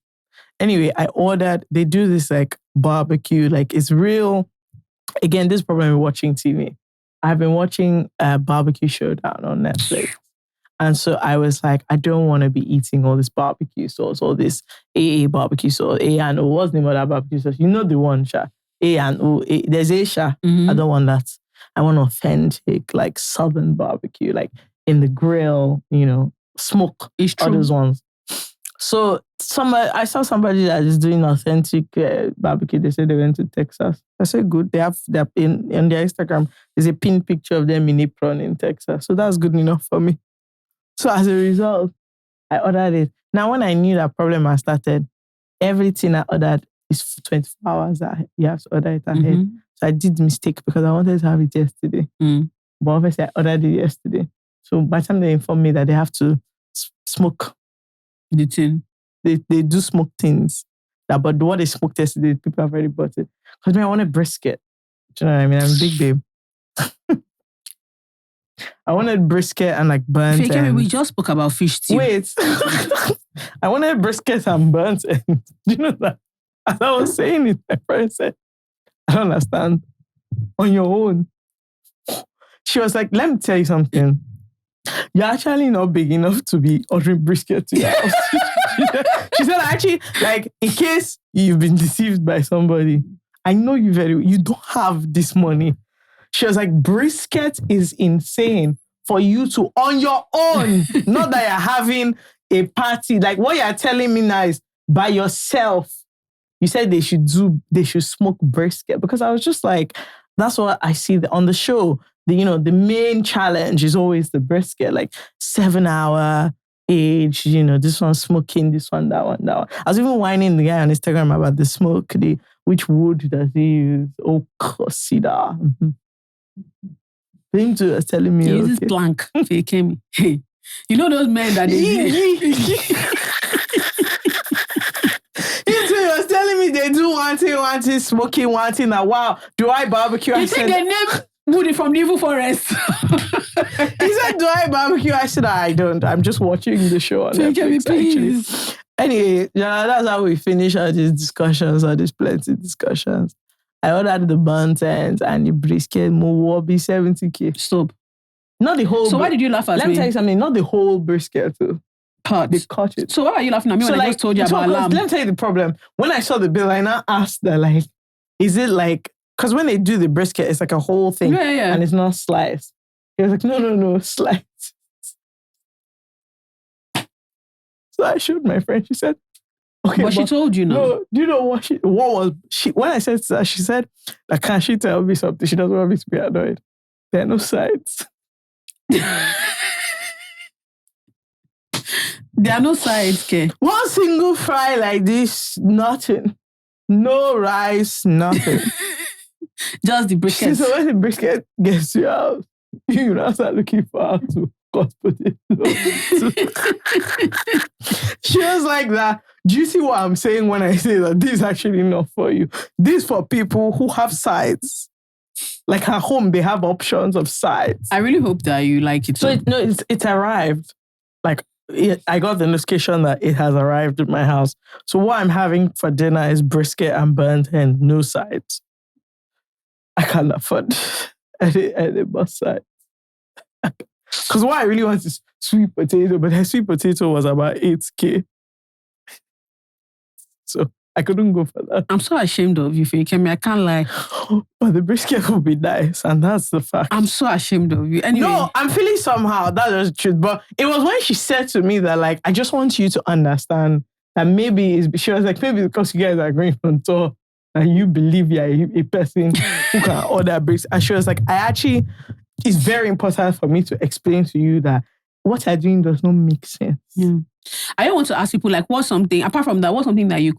Anyway, I ordered, they do this like barbecue, like it's real. Again, this problem with watching TV. I've been watching Barbecue Showdown on Netflix. And so I was like, I don't want to be eating all this barbecue sauce, all this AA barbecue sauce, A and O. What's the name of that barbecue sauce? You know the one, Sha. A and O. There's A, Sha. Mm-hmm. I don't want that. I want authentic, like Southern barbecue, like in the grill, smoke. It's true. All those ones. So I saw somebody that is doing authentic barbecue. They said they went to Texas. I said, good. They have on their Instagram, there's a pinned picture of them in apron in Texas. So that's good enough for me. So as a result, I ordered it. Now, when I knew that problem had started, everything I ordered is 24 hours. You have to order it ahead. Mm-hmm. So I did the mistake because I wanted to have it yesterday. Mm. But obviously, I ordered it yesterday. So by the time they informed me that they have to smoke the tin, they do smoke things. But what they smoked yesterday, people have already bought it. Because I wanted brisket. Do you know what I mean? I'm a big babe. I wanted brisket and like burnt ends. We just spoke about fish stew. Wait. I wanted brisket and burnt ends. Do you know that? As I was saying it, my friend said, I don't understand. On your own. She was like, let me tell you something. You're actually not big enough to be ordering brisket to your house. She said, actually, like, in case you've been deceived by somebody, I know you very well. You don't have this money. She was like, brisket is insane for you to, on your own, not that you're having a party. Like what you're telling me now is by yourself. You said they should smoke brisket because I was just like, that's what I see on the show. The main challenge is always the brisket, like 7-hour age, this one smoking, this one, that one, that one. I was even whining the guy on Instagram about the smoke, which wood does he use? Oh, cedar. Mm-hmm. Him too was telling me. He uses plank. He came. Hey, you know those men that they He was telling me they do one thing, smoking one thing. Now, wow, do I barbecue? You think they name Woody from the Evil Forest? He said, do I barbecue? I said, I don't. I'm just watching the show on Netflix, actually. Anyway, that's how we finish all these discussions, all these plenty discussions. I ordered the burnt ends and the brisket, Mowabi 70K. Stop. Not the whole. So why did you laugh at me? Let me tell you something. Not the whole brisket too. Part. They cut it. So why are you laughing at me when I just told you about lamb? Let me tell you the problem. When I saw the bill, I now asked that, like, is it like, because when they do the brisket, it's like a whole thing. Yeah. And it's not sliced. He was like, no, sliced. So I showed my friend. She said, Okay, but she told you no. No, do you know what was she? When I said to her, she said, like, can she tell me something? She doesn't want me to be annoyed. There are no sides. There are no sides, okay? One single fry like this, nothing. No rice, nothing. Just the brisket. So when the brisket gets to your house, you now start looking for how to cut potatoes. She was like that. Do you see what I'm saying when I say that this is actually not for you? This is for people who have sides. Like at home, they have options of sides. I really hope that you like it. So it's arrived. Like I got the notification that it has arrived at my house. So what I'm having for dinner is brisket and burnt and no sides. I can't afford any more sides. Because what I really want is sweet potato, but her sweet potato was about 8K. So I couldn't go for that. I'm so ashamed of you, Fekemi. I can't lie. But the brisket would be nice, and that's the fact. I'm so ashamed of you. Anyway. No, I'm feeling somehow. That was the truth. But it was when she said to me that, like, I just want you to understand that maybe she was like, maybe because you guys are going on tour and you believe you're a person who can order brisket. And she was like, it's very important for me to explain to you that what you're doing does not make sense. Yeah. I don't want to ask people, like, apart from that, what's something that you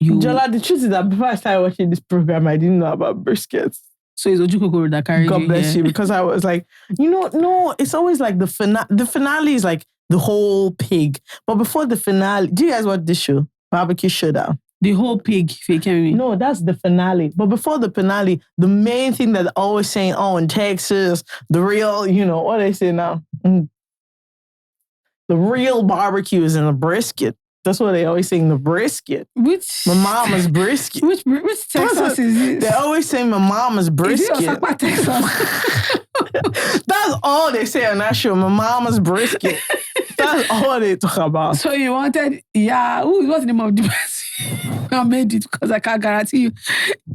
Jola, the truth is that before I started watching this program, I didn't know about briskets. So it's Ojukokoro that carried you. God bless you, because I was like, no, it's always like the finale is like the whole pig. But before the finale, do you guys watch this show? Barbecue Showdown. The whole pig, Fekemi. No, that's the finale. But before the finale, the main thing that they're always saying, in Texas, the real, what they say now? The real barbecue is in the brisket. That's what they always saying, the brisket. My mama's brisket. Which Texas is this? They always say my mama's brisket. Is it Osaka, Texas? That's all they say on that show, my mama's brisket. That's all they talk about. So you wanted, what's the name of the person? I made it because I can't guarantee you.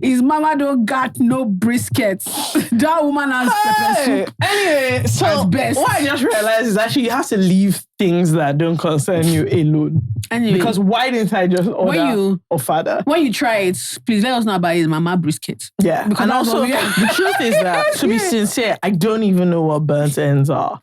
His mama don't got no briskets. That woman has pepper soup. Anyway, so what I just realized is actually you have to leave things that don't concern you alone. Anyway, because why didn't I just order Ofada? When you try it, please let us know about his mama brisket. Yeah. Because and also, the truth is that, to be sincere, I don't even know what burnt ends are.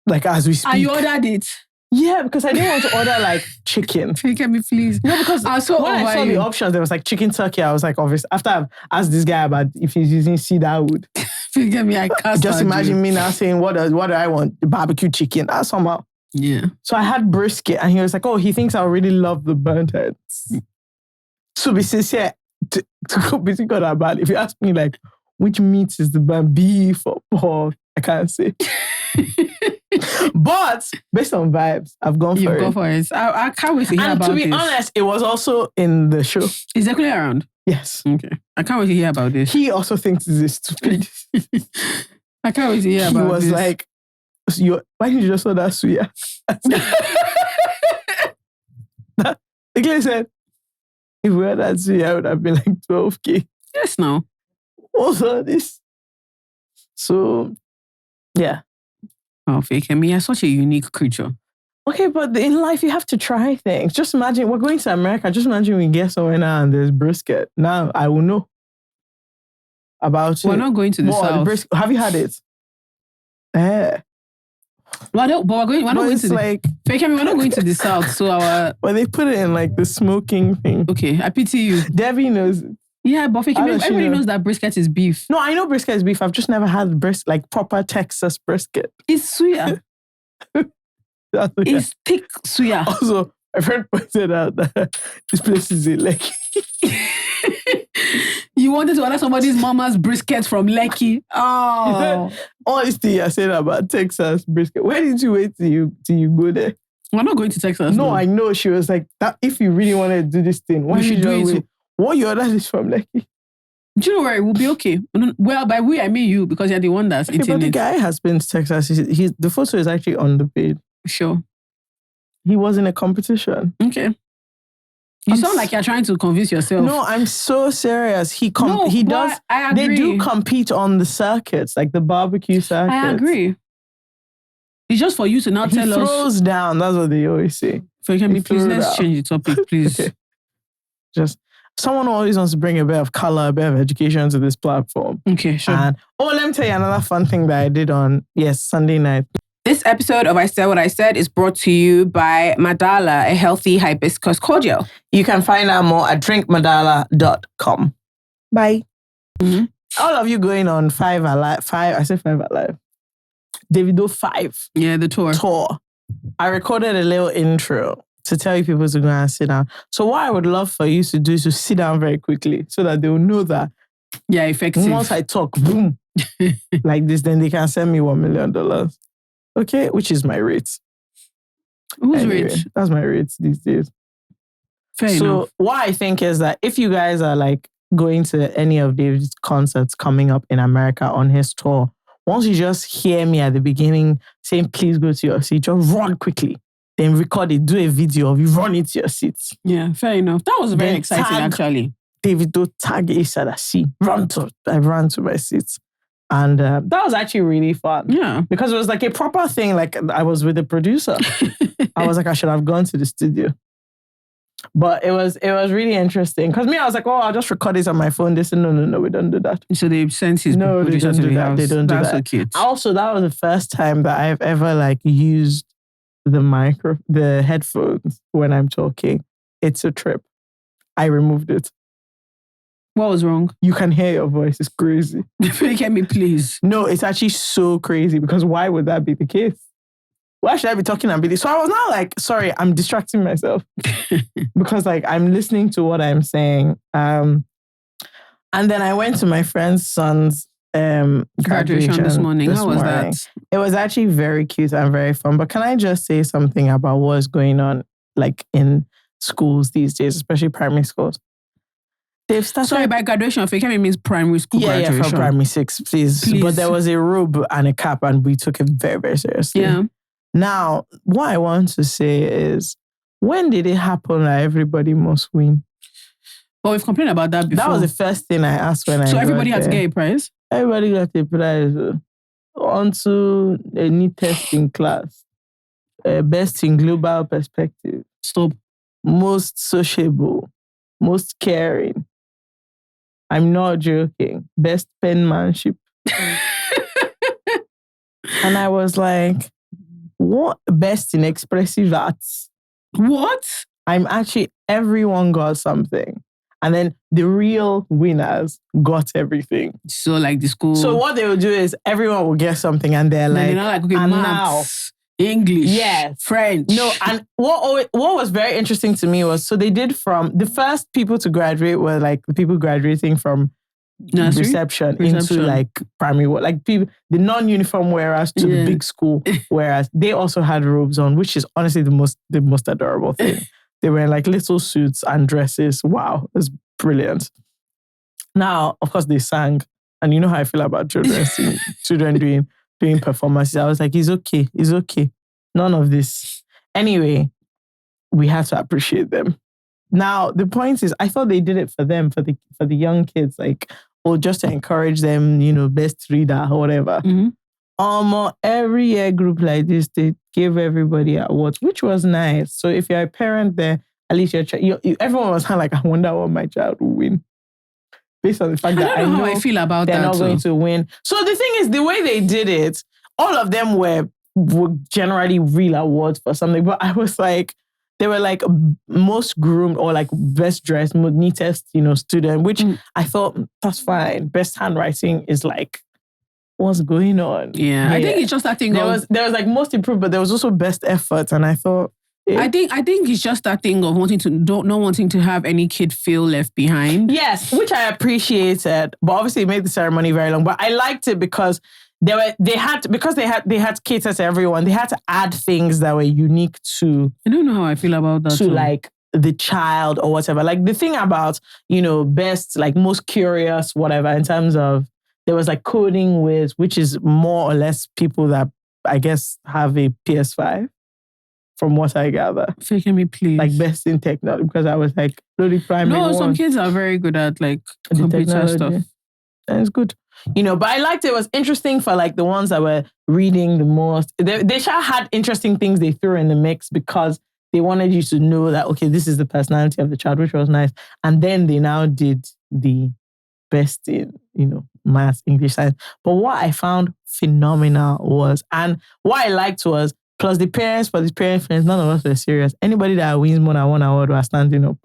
Like, as we speak. And you ordered it? Yeah, because I didn't want to order like chicken. Can me please? No, because when I saw the options, there was like chicken turkey. I was like, obviously, after I've asked this guy about if he's using cedar wood. I can't just imagine me now saying, what do I want? The barbecue chicken. Somehow. Yeah. So I had brisket and he was like, he thinks I really love the burnt ends. To be sincere, to go between good and bad, if you ask me like, which meat is the burnt, beef or pork, I can't say. But based on vibes, I've gone for it. You've gone for it. I can't wait to hear about this. And to be honest, it was also in the show. Is Zekule around? Yes. Okay. I can't wait to hear about this. He also thinks this is stupid. I can't wait to hear about this. He was like, why did you just order suya? The guy said, if we had that suya, I would have been like 12K. Yes, no. Also this. So, yeah. Oh, Fekemi, you're such a unique creature. Okay, but in life, you have to try things. Just imagine, we're going to America. Just imagine we get somewhere now and there's brisket. Now, I will know about it. We're not going to the south. Have you had it? We're not going to like, Fekemi, we're not going to the south. So Well, they put it in like the smoking thing. Okay, I pity you. Debbie knows it. Yeah, but Fekemi, everybody knows that brisket is beef. No, I know brisket is beef. I've just never had like proper Texas brisket. It's suya. It's thick suya. Also, a friend pointed out that this place is in Lekki. You wanted to order somebody's mama's brisket from Lekki. Oh. All this thing you're saying about Texas brisket. Where did you wait till you go there? We're not going to Texas. No, I know. She was like, that. If you really want to do this thing, why should you do it? What you order is from Lekki. Do you know where it will be okay? Well, by we, I mean you, because you're the one that's eating but the guy has been to Texas. The photo is actually on the page. Sure. He was in a competition. Okay. You sound like you're trying to convince yourself. No, I'm so serious. He does. I agree. They do compete on the circuits, like the barbecue circuits. I agree. It's just for you to now He tell us. throws down. That's what they always say. Please, let's change the topic, please. Okay. Just someone who always wants to bring a bit of color, a bit of education to this platform. Okay, sure. And let me tell you another fun thing that I did on Sunday night. This episode of I Said What I Said is brought to you by Madala, a healthy hibiscus cordial. You can find out more at drinkmadala.com. Bye. Mm-hmm. All of you going on 5 Alive. I said 5 Alive. Davido 5. Yeah, the tour. I recorded a little intro to tell you people to go and sit down. So what I would love for you to do is to sit down very quickly so that they will know that. Yeah, effective. Once I talk, boom, like this, then they can send me $1 million. Okay, which is my rate. Whose rate? That's my rate these days. Fair enough. So what I think is that if you guys are like going to any of David's concerts coming up in America on his tour, once you just hear me at the beginning saying, please go to your seat, just run quickly. Then record it, do a video of you run it to your seat. Yeah, fair enough. That was very exciting, actually. Davido tag Isada, I ran to my seat. And that was actually really fun. Yeah. Because it was like a proper thing. Like I was with the producer. I was like, I should have gone to the studio. But it was really interesting. Because I was like, I'll just record this on my phone. They said, no, we don't do that. So they sent his producer to the house. They don't do that. That's so cute. Also, that was the first time that I've ever like used the headphones when I'm talking. It's a trip. I removed it. What was wrong? You can hear your voice. It's crazy. Get me, please. No, it's actually so crazy because why would that be the case? Why should I be talking and be this? So I was now like, sorry, I'm distracting myself because like I'm listening to what I'm saying. And then I went to my friend's son's graduation this morning. How was that? It was actually very cute and very fun. But can I just say something about what's going on like in schools these days, especially primary schools? They've started... Sorry, by graduation, Fekemi means primary school graduation. Yeah, from primary 6, please. But there was a robe and a cap and we took it very, very seriously. Yeah. Now, what I want to say is, when did it happen that everybody must win? Well, we've complained about that before. That was the first thing I asked when I got So everybody had to get a prize? Everybody got a prize. Onto a new test in class. Best in global perspective. Stop. Most sociable. Most caring. I'm not joking. Best penmanship. And I was like, what? Best in expressive arts. What? Everyone got something. And then the real winners got everything. So like the school. So what they will do is everyone will get something and they're like, okay, and maths, English, yes, French. No, and what was very interesting to me was, so they did from, the first people to graduate were like the people graduating from reception into like primary, like people, the non-uniform wearers to the big school, whereas they also had robes on, which is honestly the most adorable thing. They were like little suits and dresses. Wow, it was brilliant. Now, of course, they sang, and you know how I feel about children doing performances. I was like, it's okay. None of this. Anyway, we had to appreciate them. Now, the point is, I thought they did it for them, for the young kids, like, or just to encourage them, best reader or whatever. Mm-hmm. Every year group like this, they give everybody awards, which was nice. So if you're a parent there, at least everyone was kind of like, I wonder what my child will win. Based on the fact that I know how I feel about they're that not going to win. So the thing is, the way they did it, all of them were generally real awards for something. But I was like, they were like most groomed or like best dressed, neatest, student, which I thought, that's fine. Best handwriting is like, what's going on? Yeah. I think it's just that thing there was like most improved, but there was also best effort. And I thought, I think it's just that thing of not wanting to have any kid feel left behind. Yes, which I appreciated, but obviously it made the ceremony very long. But I liked it because they had to cater to everyone. They had to add things that were unique to. I don't know how I feel about that. To like the child or whatever. Like the thing about best, like most curious, whatever. In terms of there was like coding with, which is more or less people that I guess have a PS5. From what I gather. Faking me, please. Like best in technology, because I was like, really primary. No, some kids are very good at like computer stuff. And it's good. But I liked it. It was interesting for like the ones that were reading the most. They sure had interesting things they threw in the mix because they wanted you to know that, okay, this is the personality of the child, which was nice. And then they now did the best in, maths, English, science. But what I found phenomenal was, and what I liked was, plus the parents, for the parent friends, none of us were serious. Anybody that wins more than one award was standing up.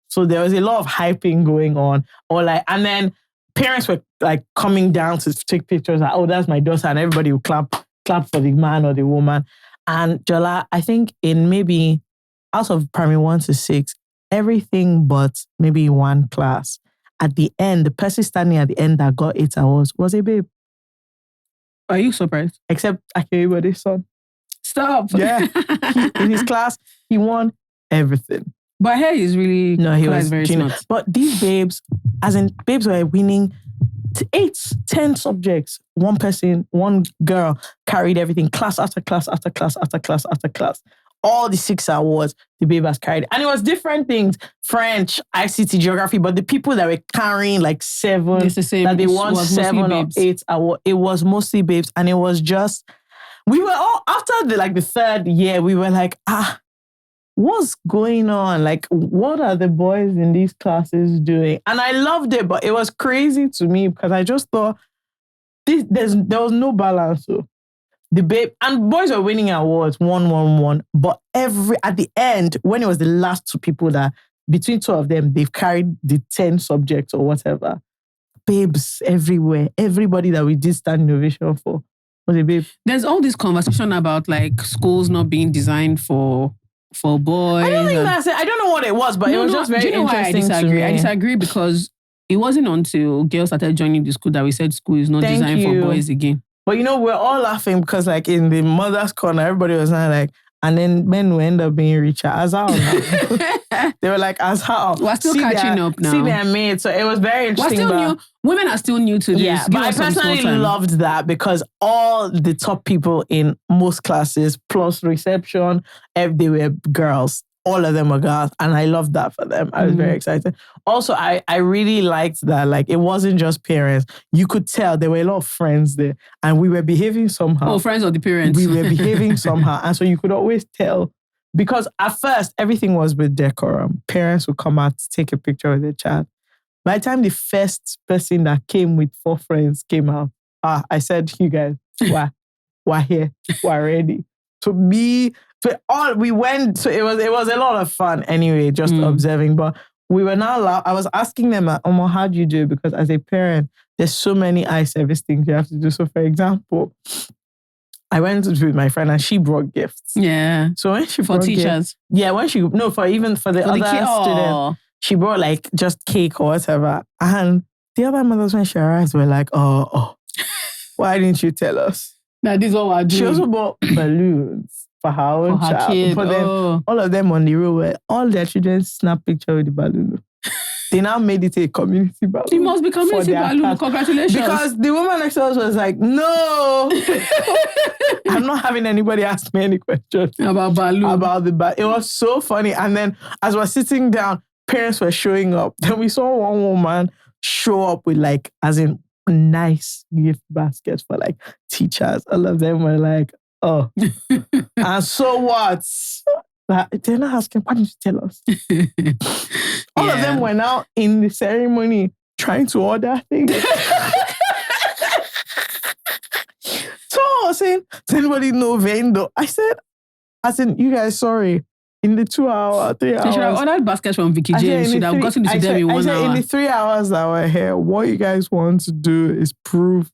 So there was a lot of hyping going on. And then parents were like coming down to take pictures. Like, oh, that's my daughter. And everybody would clap for the man or the woman. And Jola, I think in maybe out of primary 1 to 6, everything but maybe one class, at the end, the person standing at the end that got 8 awards was a babe. Are you surprised? Except Akeribode's son. Stop. Yeah. In his class, he won everything. But here he's really... No, he was very smart. But these babes, babes were winning 8, 10 subjects. One person, one girl carried everything. Class after class after class after class after class. All the 6 awards the babe has carried. And it was different things. French, ICT, geography. But the people that were carrying like 7, that they won 7 or 8 awards, it was mostly babes. And it was just... We were all... After the third year, we were like, what's going on? Like, what are the boys in these classes doing? And I loved it, but it was crazy to me because I just thought there was no balance. So the babe and boys were winning awards, 1. But at the end, when it was the last 2 people that between 2 of them, they've carried the 10 subjects or whatever. Babes everywhere. Everybody that we did stand innovation for was a babe. There's all this conversation about like schools not being designed for boys. I don't think that's it. I don't know what it was, but it was just very interesting to me. I disagree because it wasn't until girls started joining the school that we said school is not designed for boys again. But we're all laughing because like in the mother's corner, everybody was not like, and then men will end up being richer. As how? They were like, as how? We're still catching up now. See their mates. So it was very interesting. We're still new. Women are still new to this. Yeah, but I personally loved that because all the top people in most classes, plus reception, they were girls. All of them were girls. And I loved that for them. I was very excited. Also, I really liked that. Like, it wasn't just parents. You could tell there were a lot of friends there. And we were behaving somehow. Oh, friends of the parents. We were behaving somehow. And so you could always tell. Because at first, everything was with decorum. Parents would come out to take a picture with their child. By the time the first person that came with 4 friends came out, I said, you guys, we're here. We're ready. We went, so it was a lot of fun anyway, just observing. But we were now I was asking them, how do you do it? Because as a parent, there's so many eye service things you have to do. So for example, I went with my friend and she brought gifts. Yeah. So when she brought teachers. Gifts, yeah, for the other students, she brought like just cake or whatever. And the other mothers, when she arrived, were like, oh, why didn't you tell us? Now this is what we're doing. She also bought balloons for her own child. Kid. But then all of them on the road where all their children snap picture with the balloon. They now made it a community balloon. It must be community balloon. Congratulations. Because the woman next to us was like, no. I'm not having anybody ask me any questions. About balloon. About the balloon. It was so funny. And then as we're sitting down, parents were showing up. Then we saw one woman show up with like, as in nice gift baskets for like teachers. All of them were like, oh. And so what? They're not asking, why didn't you tell us? All of them were now in the ceremony trying to order things. So I was saying, does anybody know vendor? I said, you guys, sorry. In the 2 hour, 3 hours. She should have ordered baskets from Vicky James. Should have gotten to them in 1 hour. In the 3 hours that we're here, what you guys want to do is prove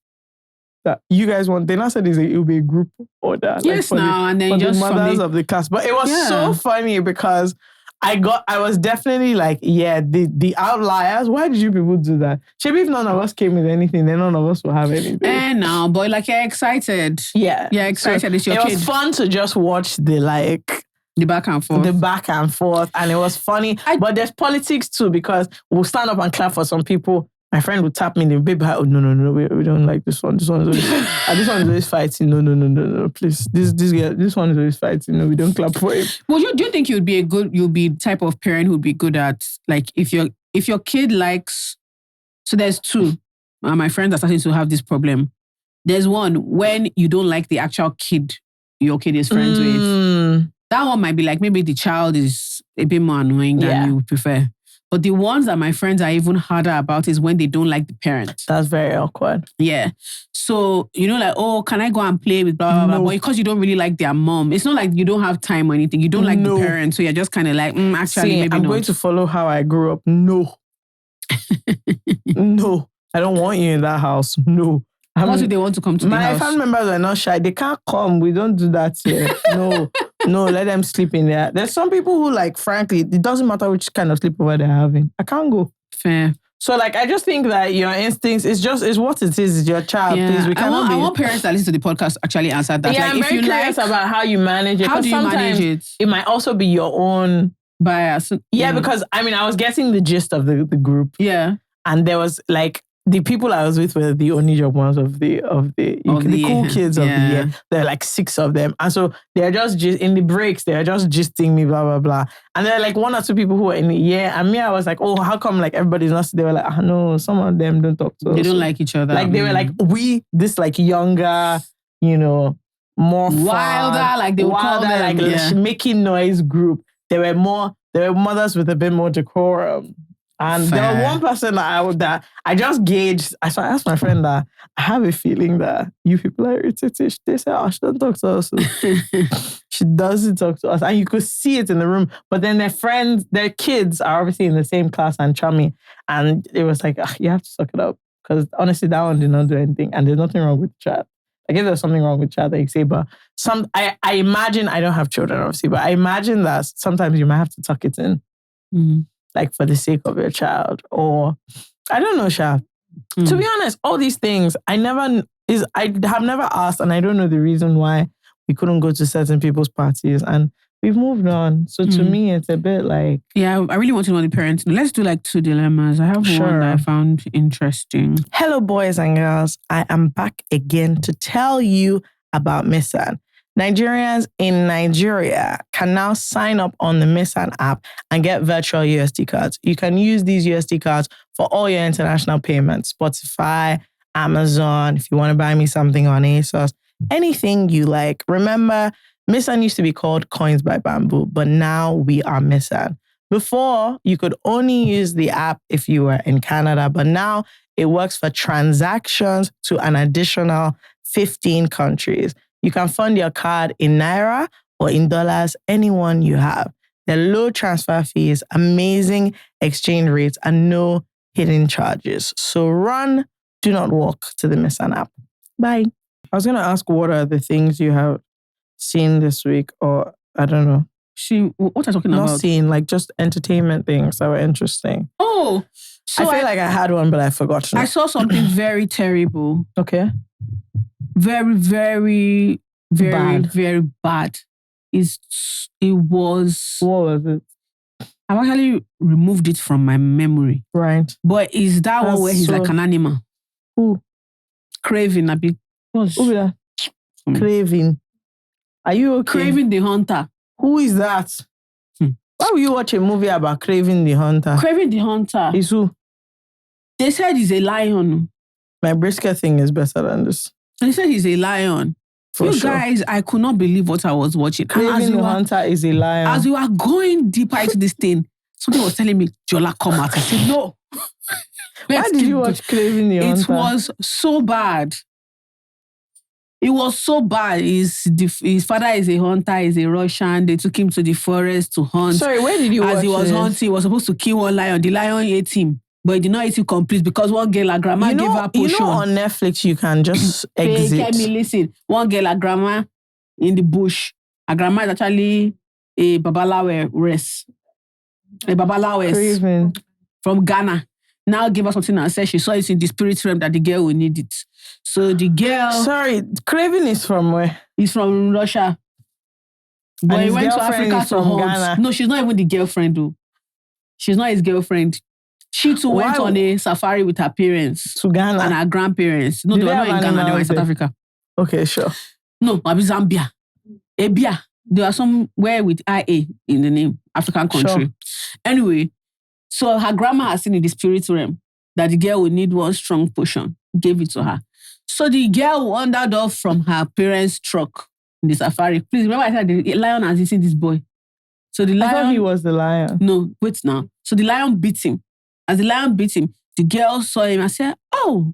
that you guys want. They now said it will be a group order. Yes, like and then just the mothers of the class. But it was so funny because I was definitely like, the outliers. Why did you people do that? Maybe if none of us came with anything, then none of us will have anything. No, boy, like you're excited. Yeah. You're excited. So it's your kid. It was fun to just watch the back and forth. And it was funny. But there's politics too, because we'll stand up and clap for some people. My friend would tap me in the baby. Oh, no, we don't like this one. This one is always, this one is always fighting. No, please. This one is always fighting. No, we don't clap for him. Well, do you think you'll be the type of parent who'd be good at, like, if your kid likes, so there's 2. my friends are starting to have this problem. There's one when you don't like the actual kid your kid is friends with. That one might be like maybe the child is a bit more annoying than you would prefer. But the ones that my friends are even harder about is when they don't like the parent. That's very awkward. Yeah. So, like, oh, can I go and play with blah, blah, blah? But because you don't really like their mom, it's not like you don't have time or anything. You don't like the parent. So you're just kind of like, actually, maybe I'm not. going to follow how I grew up. No. No. I don't want you in that house. No. What if they want to come to the house? My family members are not shy. They can't come. We don't do that here. No, let them sleep in there. There's some people who, like, frankly, it doesn't matter which kind of sleepover they're having. I can't go. Fair. So, like, I just think that your instincts, it's what it is. It's your child. Yeah. Please, I want parents that listen to the podcast actually answer that. Yeah, like, I'm very curious about how you manage it. How do you manage it? It might also be your own bias. Yeah, because, I mean, I was getting the gist of the group. Yeah. And there was, like, the people I was with were the only job ones of the cool kids of the year. There are like 6 of them. And so they're just in the breaks, they're just gisting me, blah, blah, blah. And there are like 1 or 2 people who are in the year. And me, I was like, oh, how come like everybody's not? They were like, no, some of them don't talk to us. They don't like each other. Like they were like, this like younger, more wilder, fun, like they would call them. Like making noise group. There were mothers with a bit more decorum. And there was one person that I just gauged. So I asked my friend that I have a feeling that you people are irritated. They said, oh, she doesn't talk to us. She doesn't talk to us. And you could see it in the room. But then their kids are obviously in the same class and chummy. And it was like, you have to suck it up. Because honestly, that one did not do anything. And there's nothing wrong with the child. I guess there's something wrong with the child that you say. But I imagine, I don't have children obviously, but I imagine that sometimes you might have to tuck it in. Mm-hmm. Like for the sake of your child, or I don't know, Sha. To be honest, all these things I have never asked, and I don't know the reason why we couldn't go to certain people's parties, and we've moved on. So to me, it's a bit like I really want to know the parents. Let's do like 2 dilemmas. I have one that I found interesting. Hello, boys and girls. I am back again to tell you about Missan. Nigerians in Nigeria can now sign up on the Missan app and get virtual USD cards. You can use these USD cards for all your international payments. Spotify, Amazon, if you want to buy me something on ASOS, anything you like. Remember, Missan used to be called Coins by Bamboo, but now we are Missan. Before, you could only use the app if you were in Canada, but now it works for transactions to an additional 15 countries. You can fund your card in Naira or in dollars, anyone you have. There are low transfer fees, amazing exchange rates, and no hidden charges. So run, do not walk to the Missan app. Bye. I was going to ask, what are the things you have seen this week? Or, I don't know. What are you talking about? Not seen, like just entertainment things that were interesting. Oh, so I feel like I had one, but I forgot. I saw something very terrible. Okay. Very, very, very, bad. Very bad. It was... What was it? I've actually removed it from my memory. Right. But is that one where he's like an animal? Who? Craving a bit. Who is that? Craving. Are you okay? Craving the Hunter. Who is that? Why will you watch a movie about Craving the Hunter? Craving the Hunter. Is who? They said he's a lion. My Brisket thing is better than this. They said he's a lion. For you sure. Guys, I could not believe what I was watching. Craving the Hunter is a lion. As we were going deeper into this thing, something was telling me, Jola, come out. I said, no. Why did you watch Craving the Hunter? It was so bad. It was so bad. His father is a hunter, he's a Russian. They took him to the forest to hunt. Sorry, where did you watch it? As he was hunting, he was supposed to kill one lion. The lion ate him. But he did not eat him complete because one girl, her grandma, gave her potion. You know on Netflix, you can just exit. Tell me, listen. One girl, her grandma, in the bush. Her grandma is actually a Babalawe race. A Babalawe from Ghana. Now give us something and said she saw it in the spirit realm that the girl will need it. So the girl... Sorry, Craving is from where? He's from Russia. But he went to Africa to hunt. Ghana. No, she's not even the girlfriend though. She's not his girlfriend. She too went on a safari with her parents. To Ghana? And her grandparents. No, they were not in Ghana, they were in South Africa. Okay, sure. No, maybe Zambia. Ebia. There are somewhere with IA in the name. African country. Sure. Anyway, so her grandma has seen in the spirit realm that the girl would need one strong potion. Gave it to her. So the girl wandered off from her parents' truck in the safari. Please remember I said the lion has eaten this boy. So the lion... I thought he was the lion. No, wait now. So the lion beat him. As the lion beat him, the girl saw him and said, oh,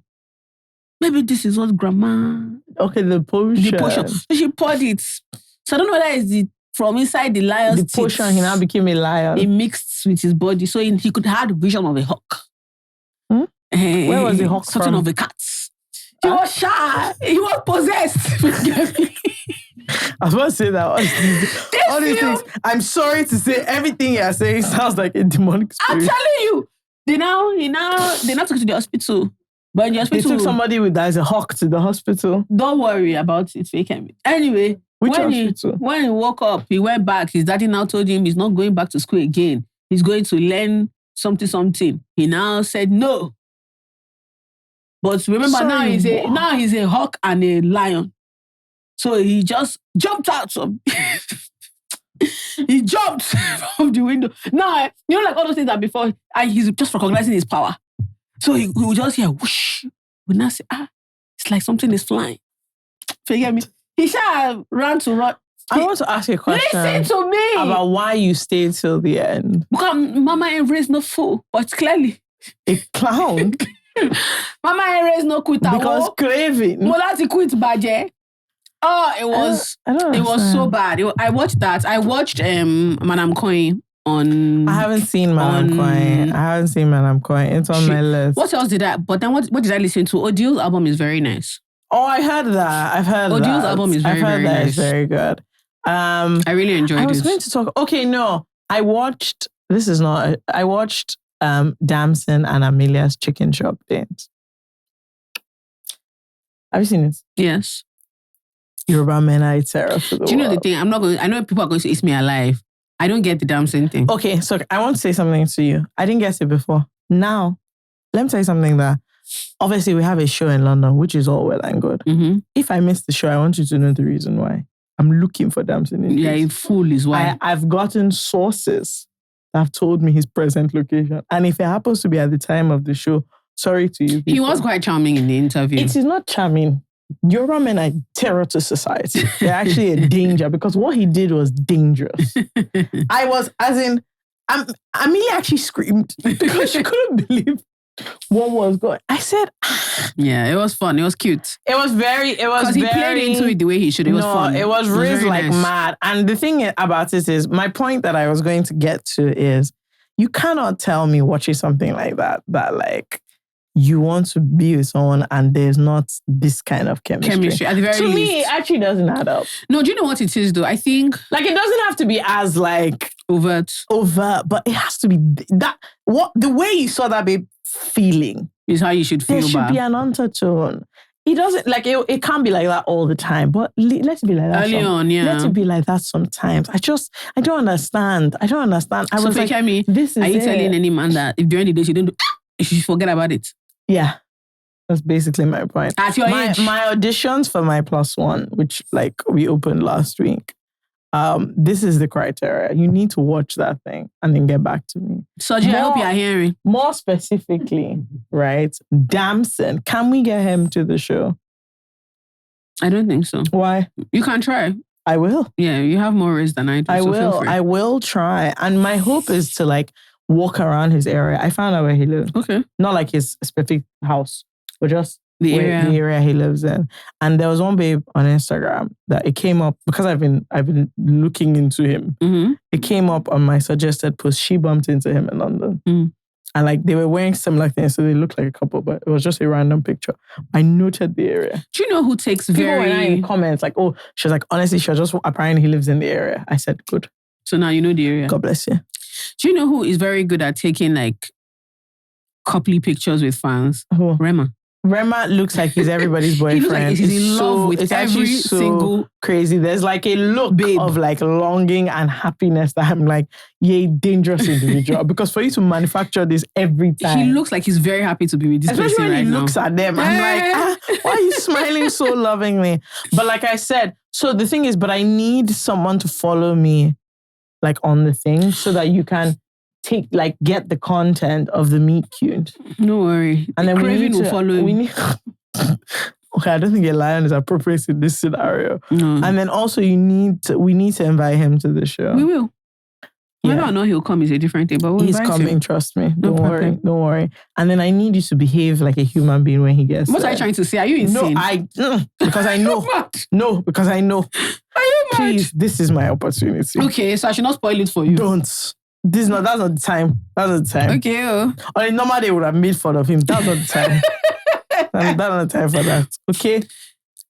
maybe this is what grandma... Okay, the potion. The potion. So she poured it. So I don't know whether it's from inside the lion's teeth. The potion, he now became a lion. It mixed with his body. So he could have the vision of a hawk. Where was the hawk something from? Of a cat. He was shy. He was possessed. I was about to say that. All these things. I'm sorry to say, everything you're saying sounds like a demonic spirit. I'm telling you. They now took it to the hospital. But in the hospital, they took somebody with that as a hawk to the hospital. Don't worry about it, fake him. Anyway, when he woke up, he went back. His daddy now told him he's not going back to school again. He's going to learn something. He now said no. But remember, now he's a hawk and a lion. So he just jumped out he jumped from the window. Now, like all those things that before, and he's just recognizing his power. So he would just hear whoosh. We now say, it's like something is flying. Forget me. He shall ran to run. I want to ask you a question. Listen to me. About why you stayed till the end. Because Mama Henry is not full, but clearly. A clown? Mama Henry is not quit. Because craving. Well, that's a quit badge. Oh, it was so bad. I watched that. I watched Madam Coin on... I haven't seen Madam Coin. It's on my list. What else did I... But then what did I listen to? Odio's album is very nice. Oh, I heard that. I've heard that. Odio's album is very, very nice. It's very good. I really enjoyed it. I was going to talk... Okay, no. I watched Damson and Amelia's Chicken Shop dance. Have you seen it? Yes. Yoruba men are terror for the Do you know world. the thing? I know people are going to eat me alive. I don't get the Damson thing. Okay, so I want to say something to you. I didn't get it before. Now, let me tell you something that obviously we have a show in London, which is all well and good. Mm-hmm. If I missed the show, I want you to know the reason why. I'm looking for Damson Idris. Yeah, a fool is why. I've gotten sources that have told me his present location. And if it happens to be at the time of the show, sorry to you people. He was quite charming in the interview. It is not charming. Yoruba men are terror to society. They're actually a danger because what he did was dangerous. Amelia actually screamed because she couldn't believe what was going. I said, yeah, it was fun. It was cute. Because he played into it the way he should. It was fun. It was raised like nice. Mad. And the thing about it is, my point that I was going to get to is, you cannot tell me watching something like that like, you want to be with someone and there's not this kind of chemistry. At the very least. To me, it actually doesn't add up. No, do you know what it is though? I think... Like, it doesn't have to be as like... Overt, but it has to be that... The way you saw that babe feeling... is how you should feel. There should be an undertone. It doesn't... Like, it can't be like that all the time, but let's be like that. Early on, yeah. Let it be like that sometimes. I don't understand. I was like, this is are you telling any man that if during the day you should forget about it? Yeah, that's basically my point. At your age. My auditions for my +1, which like we opened last week, this is the criteria. You need to watch that thing and then get back to me. Soji, I hope you are hearing. More specifically, right? Damson, can we get him to the show? I don't think so. Why? You can try. I will. Yeah, you have more risk than I do. I will try. And my hope is to like walk around his area. I found out where he lives. Okay. Not like his specific house, but just the area he lives in. And there was one babe on Instagram that it came up because I've been looking into him. Mm-hmm. It came up on my suggested post. She bumped into him in London. Mm. And like they were wearing similar things, so they looked like a couple, but it was just a random picture. I noted the area. Do you know who takes People were in comments like, oh, she was like, honestly, she was just apparently he lives in the area. I said, good. So now you know the area. God bless you. Do you know who is very good at taking like coupley pictures with fans? Who? Rema looks like he's everybody's boyfriend. He looks like he's in love with every single crazy. There's like a look of like longing and happiness that I'm like, yeah, dangerous individual. Because for you to manufacture this every time. He looks like he's very happy to be with this person right now. Especially when he looks at them. I'm like, why are you smiling so lovingly? But like I said, so the thing is, but I need someone to follow me like on the thing so that you can get the content of the meet cute. No worry. And then craving will follow him. Okay, I don't think a lion is appropriate in this scenario. No. And then also we need to invite him to the show. We will. Whether or not he'll come is a different thing, but he's coming, him. Trust me. Don't worry. And then I need you to behave like a human being when he gets What there. are you trying to say? Are you insane? No, because I know. No, because I know. Are you mad? Please, this is my opportunity. Okay, so I should not spoil it for you. Don't. That's not the time. That's not the time. Okay. On a normal day, would have made fun of him. That's not the time. That's not the time for that. Okay?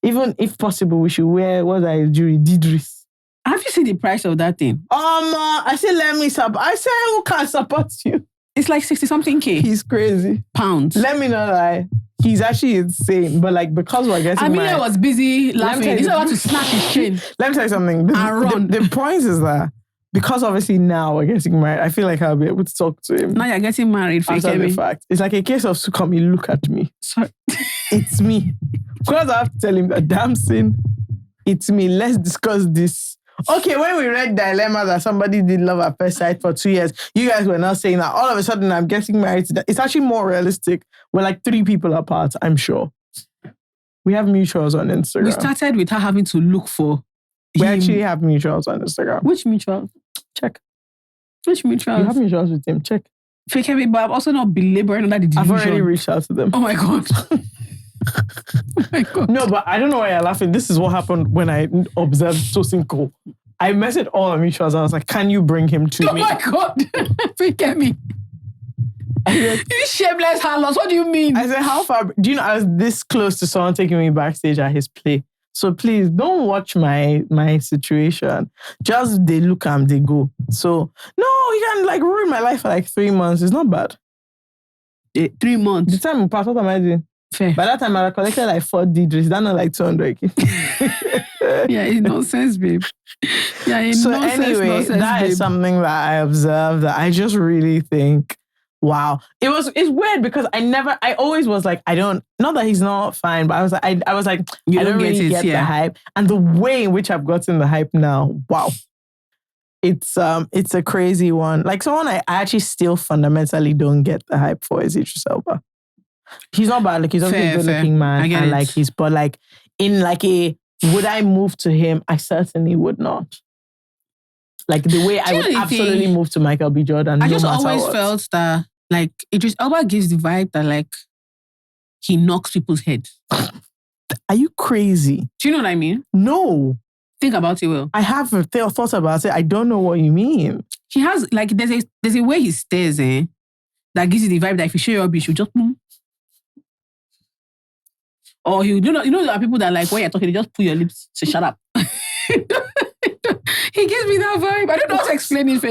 Even if possible, we should wear, Idris. Have you seen the price of that thing? I said, let me support. I said, who can support you? It's like 60-something K. He's crazy. Pounds. Let me not lie. He's actually insane. But like, because we're getting Amelia was busy laughing. He's about to snatch his chain. Let me tell you something. And run. The point is that because obviously now we're getting married, I feel like I'll be able to talk to him. Now you're getting married, After the fact. It's like a case of Sukami, look at me. Sorry. It's me. Because I have to tell him that Damson, it's me. Let's discuss this. Okay, when we read Dilemma that somebody did love at first sight for 2 years, you guys were not saying that all of a sudden I'm getting married to that. It's actually more realistic. We're like 3 people apart, I'm sure. We have mutuals on Instagram. We started with her having to look for We him. actually have mutuals on Instagram. Which mutual? Check. Which mutual? We have mutuals with him. Check. Fake me, but I'm also not belaboring under the delusion. I've already reached out to them. Oh my God. Oh my God. No, but I don't know why you're laughing. This is what happened when I observed Tosinko. I messaged all our mutuals. I was like, can you bring him to me? Oh my God. Forget me. You shameless harlots. What do you mean? I said, how far? Do you know I was this close to someone taking me backstage at his play? So please don't watch my situation. Just they look and they go. So no, you can like ruin my life for like 3 months. It's not bad. 3 months. The time we passed, what am I doing? Fair. By that time, I collected like 4 Idris. That's not like 200. Yeah, it's nonsense, babe. Yeah, it's so nonsense, anyway, nonsense, that babe. is something that I observed that I just really think, wow. It's weird because I always was like, not that he's not fine, but I was like, I don't really get the hype. And the way in which I've gotten the hype now, wow. It's a crazy one. Like someone I actually still fundamentally don't get the hype for is Idris Elba. He's not bad. Like he's obviously a good-looking man, and like but like in like would I move to him? I certainly would not. Like the way I would absolutely move to Michael B. Jordan. I just always felt that like Idris Elba gives the vibe that like he knocks people's heads. Are you crazy? Do you know what I mean? No. Think about it, Will. I have thought about it. I don't know what you mean. He has like there's a way he stares, that gives you the vibe that if you show your rubbish, you just boom. Or you know there are people that like when you're talking, they just pull your lips to shut up. He gives me that vibe. I don't know how to explain it.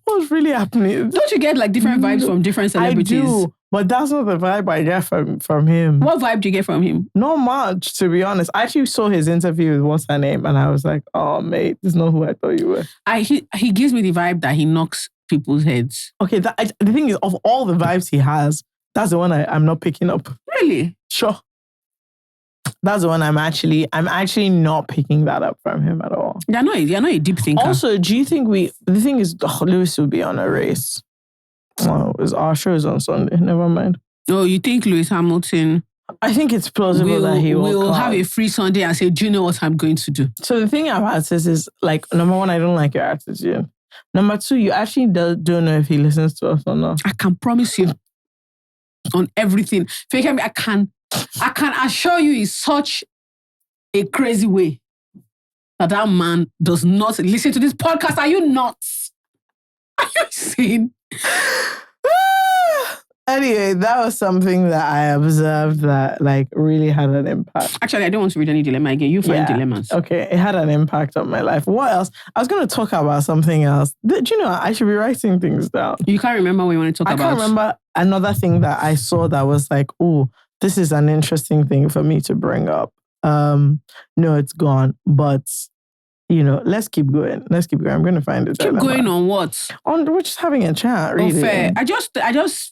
What's really happening? Don't you get like different vibes from different celebrities? I do, but that's not the vibe I get from him. What vibe do you get from him? Not much, to be honest. I actually saw his interview with what's her name, and I was like, oh mate, this is not who I thought you were. He gives me the vibe that he knocks people's heads. Okay, the thing is, of all the vibes he has, that's the one I'm not picking up. Really? Sure. That's the one I'm actually not picking that up from him at all. You're not a deep thinker. Also, do you think the thing is, Lewis will be on a race? Oh, our show is on Sunday. Never mind. Oh, you think Lewis Hamilton? I think it's plausible that he will have a free Sunday and say, do you know what I'm going to do? So the thing about this is, like, number one, I don't like your attitude. Number two, you actually don't know if he listens to us or not. I can promise you on everything. I can assure you it's such a crazy way that man does not listen to this podcast. Are you nuts? Are you insane? Anyway, that was something that I observed that like really had an impact. Actually, I don't want to read any dilemma again. You find dilemmas. Okay, it had an impact on my life. What else? I was going to talk about something else. Do you know, I should be writing things down. You can't remember what you want to talk about? I can't remember another thing that I saw that was like, oh, this is an interesting thing for me to bring up. No, it's gone. But, you know, let's keep going. I'm going to find it. Keep going on what? We're just having a chat, really. Oh, fair.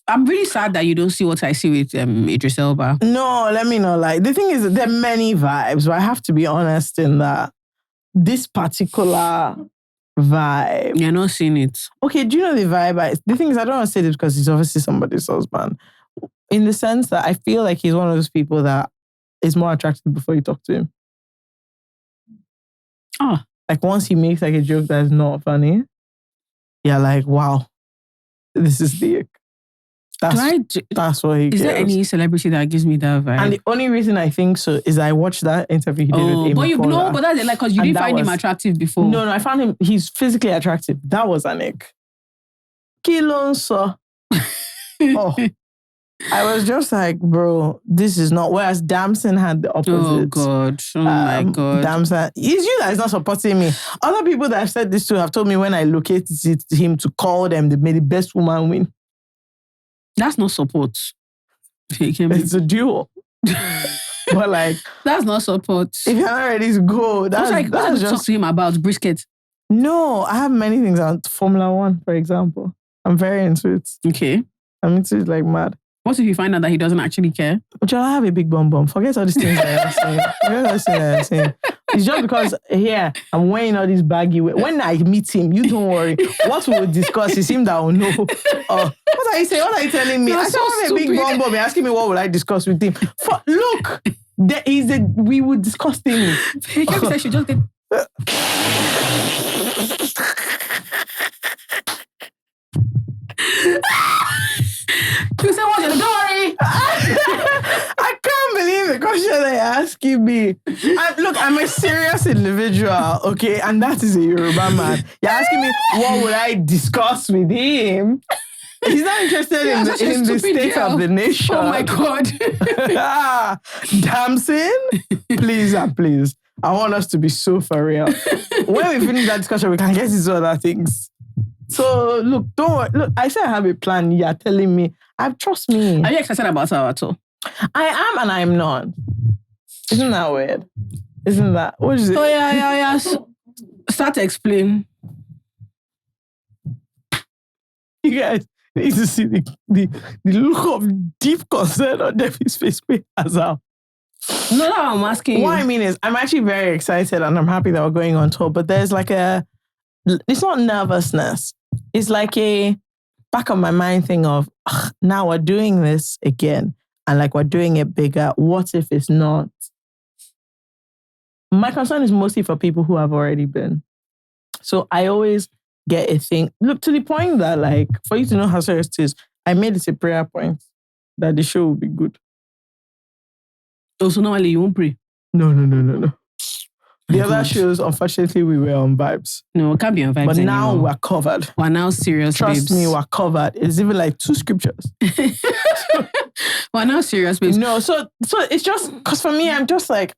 I'm really sad that you don't see what I see with Idris Elba. No, let me not lie. The thing is, there are many vibes, but I have to be honest in that this particular vibe. You're not seeing it. Okay, do you know the vibe? The thing is, I don't want to say this because he's obviously somebody's husband. In the sense that I feel like he's one of those people that is more attractive before you talk to him. Oh. Like once he makes like a joke that's not funny, you're like, wow, this is the... That's what he Is there cares. any celebrity that gives me that vibe? And the only reason I think so is I watched that interview he did with Amy Poehler. But that's like, because you didn't find him attractive before. No, I found him, he's physically attractive. That was an ick. Kilonso. Oh. I was just like, bro, this is not. Whereas Damson had the opposite. Oh God. Oh my God. Damson. It's you that is not supporting me. Other people that I've said this to have told me when I located him to call them, they made the best woman win. That's not support. It's a duo. But like... That's not support. If you're not ready to go, what did you talk to him about? Brisket? No, I have many things on Formula 1, for example. I'm very into it. Okay. I'm into it like mad. What if you find out that he doesn't actually care? But I have a big bum bum. Forget all these things that I'm saying. It's just because here I'm wearing all these baggy. When I meet him, you don't worry. What we will discuss is him that will know. What are you saying? What are you telling me? You're I said I have so a big bum bum. You're asking me what will I discuss with him? Look, we would discuss things. He can't say she just did. You said, what's your story? I can't believe the question they're asking me. I'm a serious individual, okay? And that is a Yoruba man. You're asking me, what would I discuss with him? He's not interested in the state of the nation. Oh my God. Damson, please. I want us to be so for real. When we finish that discussion, we can get into other things. So, look, don't worry. Look, I said I have a plan. You're telling me. Trust me. Are you excited about our tour? I am and I'm not. Isn't that weird? Isn't that? What is it? Oh, yeah. Start to explain. You guys need to see the look of deep concern on Debbie's face. As well. No, that's what I'm asking. What I mean is, I'm actually very excited and I'm happy that we're going on tour, but there's like it's not nervousness. It's like a back of my mind thing of, now we're doing this again and like we're doing it bigger. What if it's not? My concern is mostly for people who have already been. So I always get a thing. Look, to the point that like, for you to know how serious it is, I made it a prayer point that the show will be good. Oh, so normally you won't pray? No. The other shows, unfortunately, we were on vibes. No, it can't be on vibes But now anymore. we're covered. We're now serious, Trust babes. me, we're covered. It's even like 2 scriptures. We're now serious, babes. No, so it's just, because for me, I'm just like,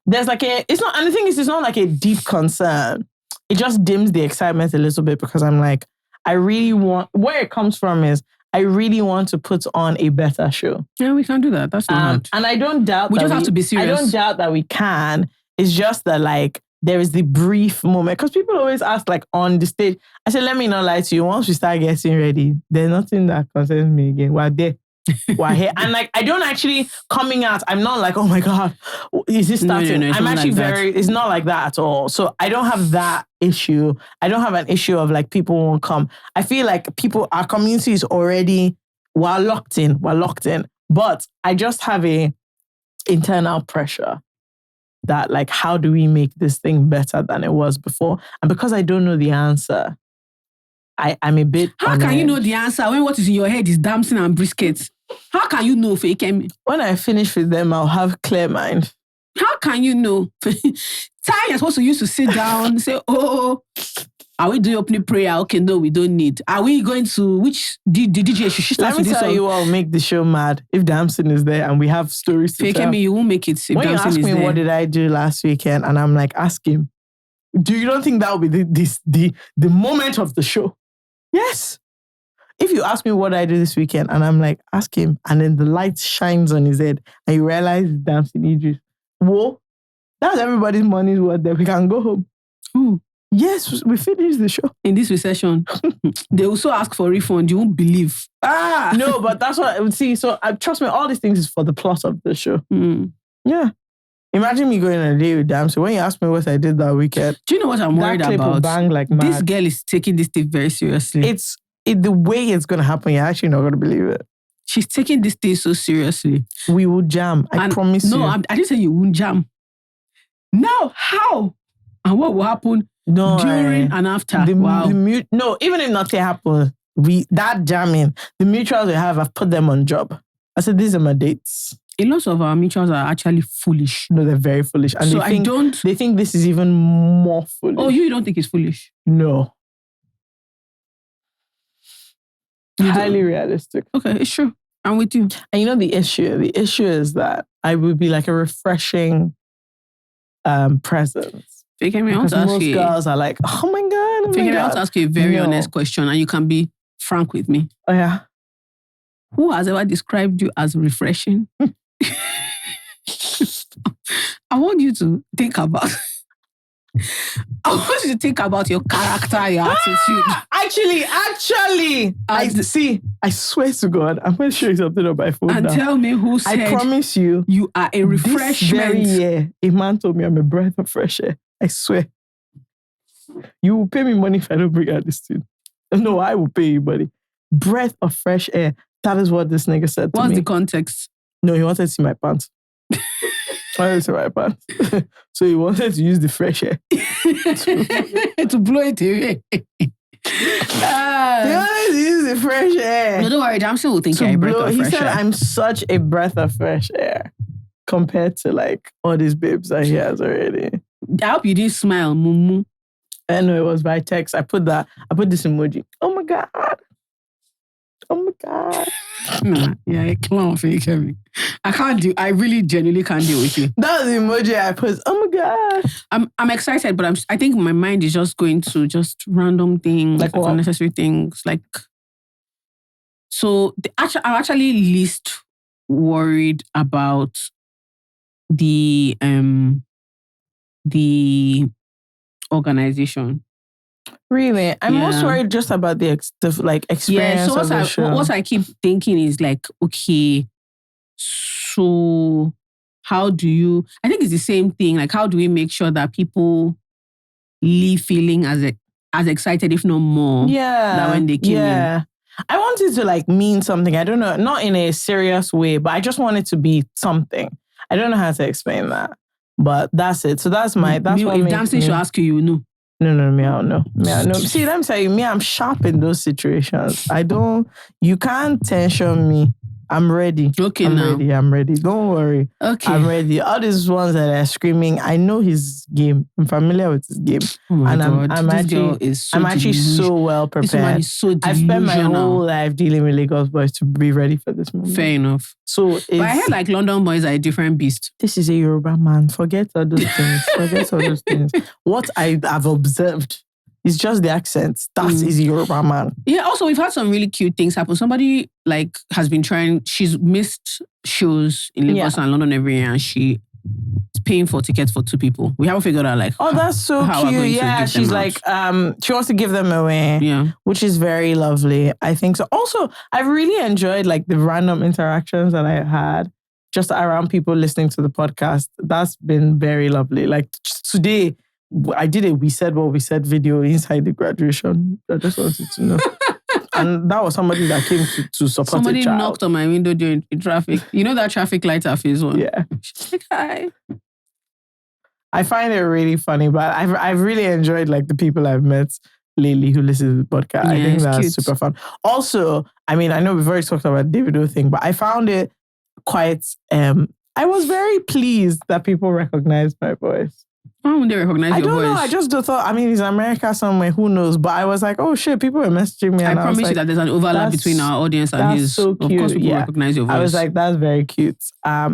there's like it's not, and the thing is, it's not like a deep concern. It just dims the excitement a little bit because I'm like, I really want, where it comes from is, I really want to put on a better show. Yeah, we can do that. That's not hard. And I don't doubt We just have to be serious. I don't doubt that we can. It's just that like, there is the brief moment. Because people always ask like on the stage, I said, let me not lie to you. Once we start getting ready, there's nothing that concerns me again. We're there. We're here. And like, I don't actually coming out. I'm not like, oh my God, is this starting? No, I'm actually it's not like that at all. So I don't have that issue. I don't have an issue of like people won't come. I feel like our community is already, we're locked in. But I just have a internal pressure that like, how do we make this thing better than it was before? And because I don't know the answer, I'm a bit... How can you know the answer when what is in your head is Damson and Brisket? How can you know, Fake? When I finish with them, I'll have clear mind. How can you know? Ty, you're supposed to use to sit down, say, oh, are we doing opening prayer? Okay, no, we don't need. Are we going to, which DJ should start Let me tell you what will make the show mad. If Damson is there and we have stories to tell. You won't make it if when Damson you ask me what did I do last weekend, and I'm like, ask him. Do you don't think that will be the moment of the show? Yes. If you ask me what I do this weekend, and I'm like, ask him, and then the light shines on his head, and you realize it's Damson Idris. Whoa, that's everybody's money's worth there. We can go home. Ooh. Yes, we finished the show. In this recession, they also ask for refund. You won't believe. No, but that's what I would see. So trust me, all these things is for the plot of the show. Mm. Yeah. Imagine me going on a date with Damson. When you ask me what I did that weekend, Do you know what I'm worried that clip will about? bang like mad. This girl is taking this thing very seriously. The way it's going to happen, you're actually not going to believe it. She's taking this thing so seriously. We will jam. I promise you. No, I didn't say you won't jam. Now, how? And what will happen during and after? No, even if nothing happens, that jamming, the mutuals we have, I've put them on job. I said, these are my dates. A lot of our mutuals are actually foolish. No, they're very foolish. And so they think this is even more foolish. Oh, you don't think it's foolish? No. Highly realistic. Okay, it's true. I'm with you. And you know the issue? The issue is that I would be like a refreshing presence. Because most girls are like, oh my God, I want to ask you a very honest question and you can be frank with me. Oh yeah. Who has ever described you as refreshing? I want you to think about your character, your attitude. Actually, I swear to God, I'm going to show you something on my phone now. Tell me who said, I promise you are a refreshment. This very year, a man told me I'm a breath of fresh air. I swear. You will pay me money if I don't bring out this thing. No, I will pay you money. Breath of fresh air. That is what this nigga said to me. What's the context? No, he wanted to see my pants. So he wanted to use the fresh air to blow it away. He wanted to use the fresh air. No, don't worry, Damson will think you're a breath of fresh air. He said I'm such a breath of fresh air compared to like all these babes that he has already. I hope you didn't smile, mumu. And it was by text. I put this emoji. Oh my God. Oh my God. Nah, yeah, a clown for you, Kevin. I really genuinely can't deal with you. That was the emoji I put. Oh my God. I'm excited, but I think my mind is just going to just random things, like unnecessary things. So I'm actually least worried about the organization. Really? I'm most worried just about the experience of the show. What I keep thinking is like, okay, so how do you... I think it's the same thing. Like, how do we make sure that people leave feeling as excited, if not more, than when they came in? I want it to like mean something. I don't know, not in a serious way, but I just want it to be something. I don't know how to explain that, but that's it. So that's what if Damson should ask you, you know. No, me, I don't know. See, let me tell you, I'm sharp in those situations. You can't tension me. I'm ready. Okay, I'm ready. Don't worry. Okay. I'm ready. All these ones that are screaming, I know his game. I'm familiar with his game. Oh my God. I'm actually so well prepared. This woman is so delusional. I've spent my whole life dealing with Lagos boys to be ready for this moment. Fair enough. But I heard like London boys are a different beast. This is a Yoruba man. Forget all those things. What I have observed is just the accent. That is Yoruba man. Yeah, also we've had some really cute things happen. Somebody like has been trying, she's missed shows in Lagos and London every year and she's paying for tickets for 2 people. We haven't figured out like that's so cute. Yeah, she's like she wants to give them away. Yeah. Which is very lovely. I think so. Also, I've really enjoyed like the random interactions that I've had just around people listening to the podcast. That's been very lovely. Like today, I did a We Said What We Said video inside the graduation. I just wanted to know. And that was somebody that came to support somebody a child. knocked on my window during traffic. You know that traffic light at phase 1? Yeah. She's like, hi. I find it really funny, but I've really enjoyed like the people I've met lately who listen to the podcast. Yeah, I think that's cute. super fun. Also, I mean, I know we've already talked about Davido thing, but I found it quite, I was very pleased that people recognized my voice. Why would they recognize your voice? I don't know. I just thought, I mean, he's America somewhere. Who knows? But I was like, oh shit, people were messaging me. And I promise was you that there's an overlap between our audience and his. So cute. Of course, people recognize your voice. I was like, that's very cute.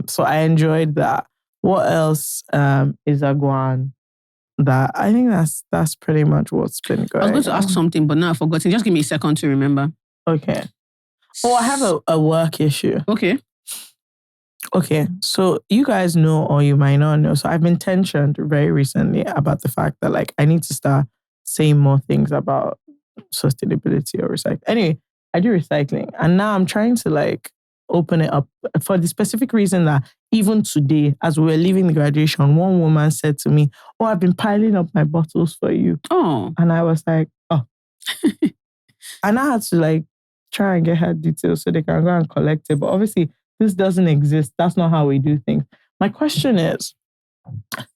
So I enjoyed that. What else is Agwan? That I think that's pretty much what's been going on. I was going to ask something, but now I've forgotten. Just give me a second to remember. Okay. Oh, I have a work issue. Okay, so you guys know or you might not know. So I've been tensioned very recently about the fact that like I need to start saying more things about sustainability or recycling. Anyway, I do recycling and now I'm trying to like open it up for the specific reason that even today, as we were leaving the graduation, one woman said to me, "Oh, I've been piling up my bottles for you." Oh. And I was like, "Oh." And I had to like try and get her details so they can go and collect it. But obviously, this doesn't exist. That's not how we do things. My question is,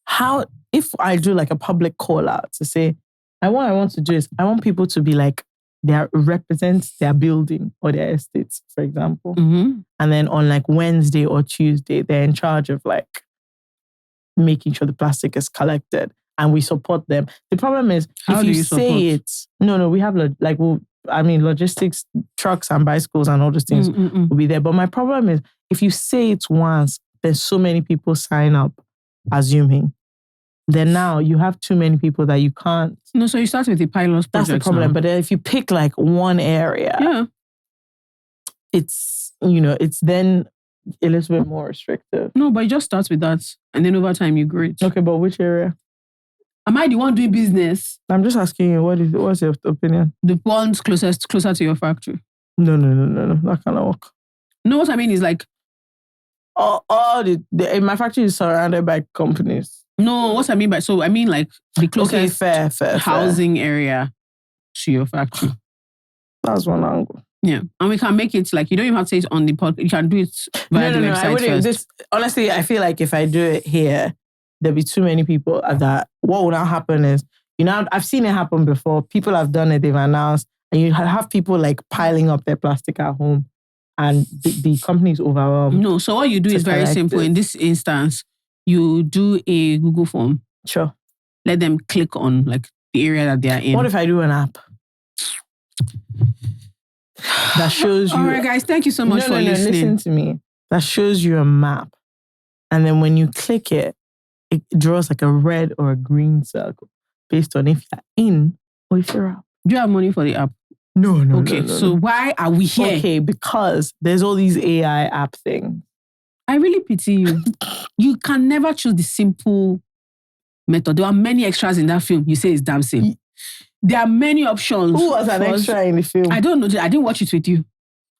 how, if I do like a public call out to say, what I want to do is, I want people to be like, they represent their building or their estates, for example. Mm-hmm. And then on like Wednesday or Tuesday, they're in charge of like making sure the plastic is collected, and we support them. The problem is, How if do you you say support? it, no, we have logistics, trucks and bicycles and all those things will be there. But my problem is, if you say it once, there's so many people sign up, assuming. Then now you have too many people that you can't. No, so you start with the pilot project. That's the problem. Now. But then if you pick like one area, it's then a little bit more restrictive. No, but it just starts with that. And then over time you grow it. Okay, but which area? Am I the one doing business? I'm just asking you, what's your opinion? The ones closer to your factory. No. That cannot work. No, what I mean is like... All my factory is surrounded by companies. No, what I mean by... So I mean like the closest fair. housing area to your factory. That's one angle. Yeah. And we can make it like, you don't even have to say it on the podcast. You can do it via the website first. Honestly, I feel like if I do it here, there'll be too many people that what will now happen is, I've seen it happen before. People have done it, they've announced, and you have people like piling up their plastic at home, and the company's overwhelmed. No, so what you do is very simple. In this instance, you do a Google form. Sure. Let them click on like the area that they are in. What if I do an app that shows you... All right, guys, thank you so much for listening. Listen to me. That shows you a map. And then when you click it, it draws like a red or a green circle based on if you're in or if you're out. Do you have money for the app? No. Okay, so why are we here? Okay, because there's all these AI app things. I really pity you. You can never choose the simple method. There are many extras in that film. You say it's Damson. There are many options. Who was an extra in the film? I don't know. I didn't watch it with you.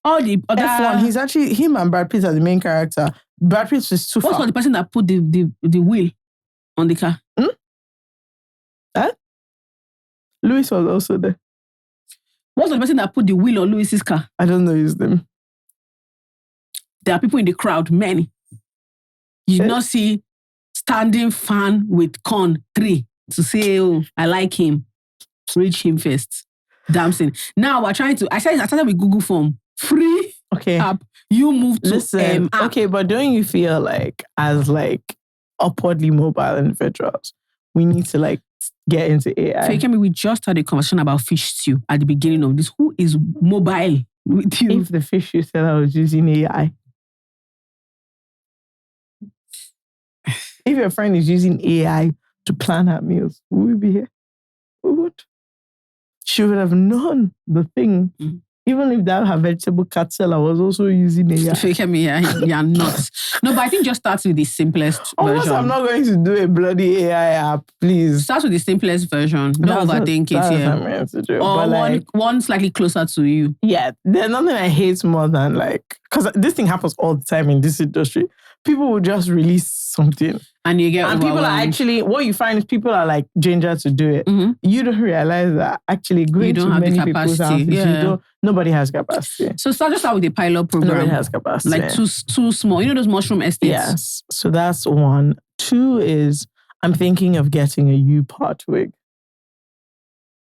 All the other... F1, he's actually... Him and Brad Pitt are the main character. Brad Pitt is too far. What was the person that put the wheel on the car? Huh? Louis was also there. What was the person that put the wheel on Louis's car? I don't know his name. There are people in the crowd, many. You did not see standing fan with con 3 to say, oh, I like him. Reach him first. Damson. Now we're trying to... I started with Google Form. Free app. You move to app. Okay, but don't you feel like as like upwardly mobile individuals, we need to like get into AI? Fakemi, we just had a conversation about fish stew at the beginning of this. Who is mobile with you? If the fish you said I was using AI. If your friend is using AI to plan her meals, will we be here? We would. She would have known the thing. Mm-hmm. Even if that her vegetable seller was also using AI. Fakemi, you're not. No, but I think just start with the simplest version. I'm not going to do a bloody AI app, please. Start with the simplest version. Don't overthink it. That's what I'm going to do. Or one slightly closer to you. Yeah, there's nothing I hate more than like... Because this thing happens all the time in this industry. People will just release something. And you get... And people are actually... What you find is people are like ginger to do it. Mm-hmm. You don't realize that actually going to many people's houses, nobody has capacity. So start with a pilot program. Nobody has capacity. Like too small. You know those mushroom estates? Yes. So that's one. 2 is I'm thinking of getting a U-part wig.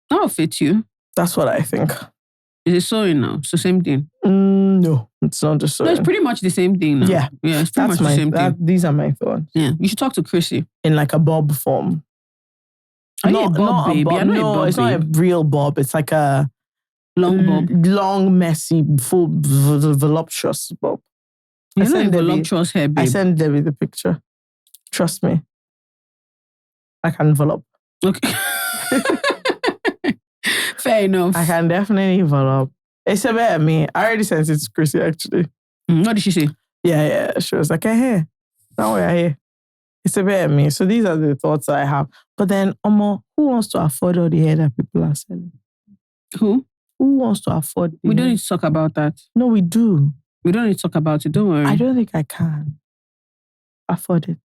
That'll fit you. That's what I think. Is it sewing now? It's the same thing. No, it's not the sewing. No, it's pretty much the same thing now. Yeah. Yeah, it's pretty much the same thing. These are my thoughts. Yeah. You should talk to Chrissy. In like a bob form. Are you a bob baby? No, it's not a real bob. It's like a long bob. Long, messy, full, voluptuous bob. You know, voluptuous hair, babe. I sent Debbie the picture. Trust me. I can envelop. Okay. Fair enough. I can definitely envelop. It's about me. I already sent it to Chrissy, actually. What did she say? Yeah. She was like, hey, now we're here. It's about me. So these are the thoughts I have. But then, who wants to afford all the hair that people are selling? Who? Who wants to afford it? We don't need to talk about that. No, we do. We don't need to talk about it. Don't worry. I don't think I can. afford it.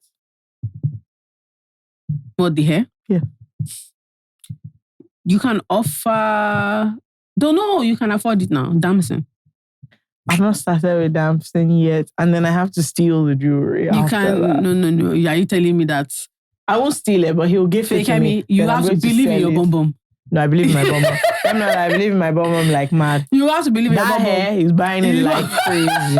What, the hair? Yeah. You can offer... Don't know, you can afford it now. Damson. I've not started with Damson yet. And then I have to steal the jewelry. You can... That. No. Are you telling me that? I won't steal it, but he'll give it to me. You have to believe in your bum. No, I believe in my bum. I believe in my bum like mad. You have to believe in your bum. That hair, he's buying it like crazy.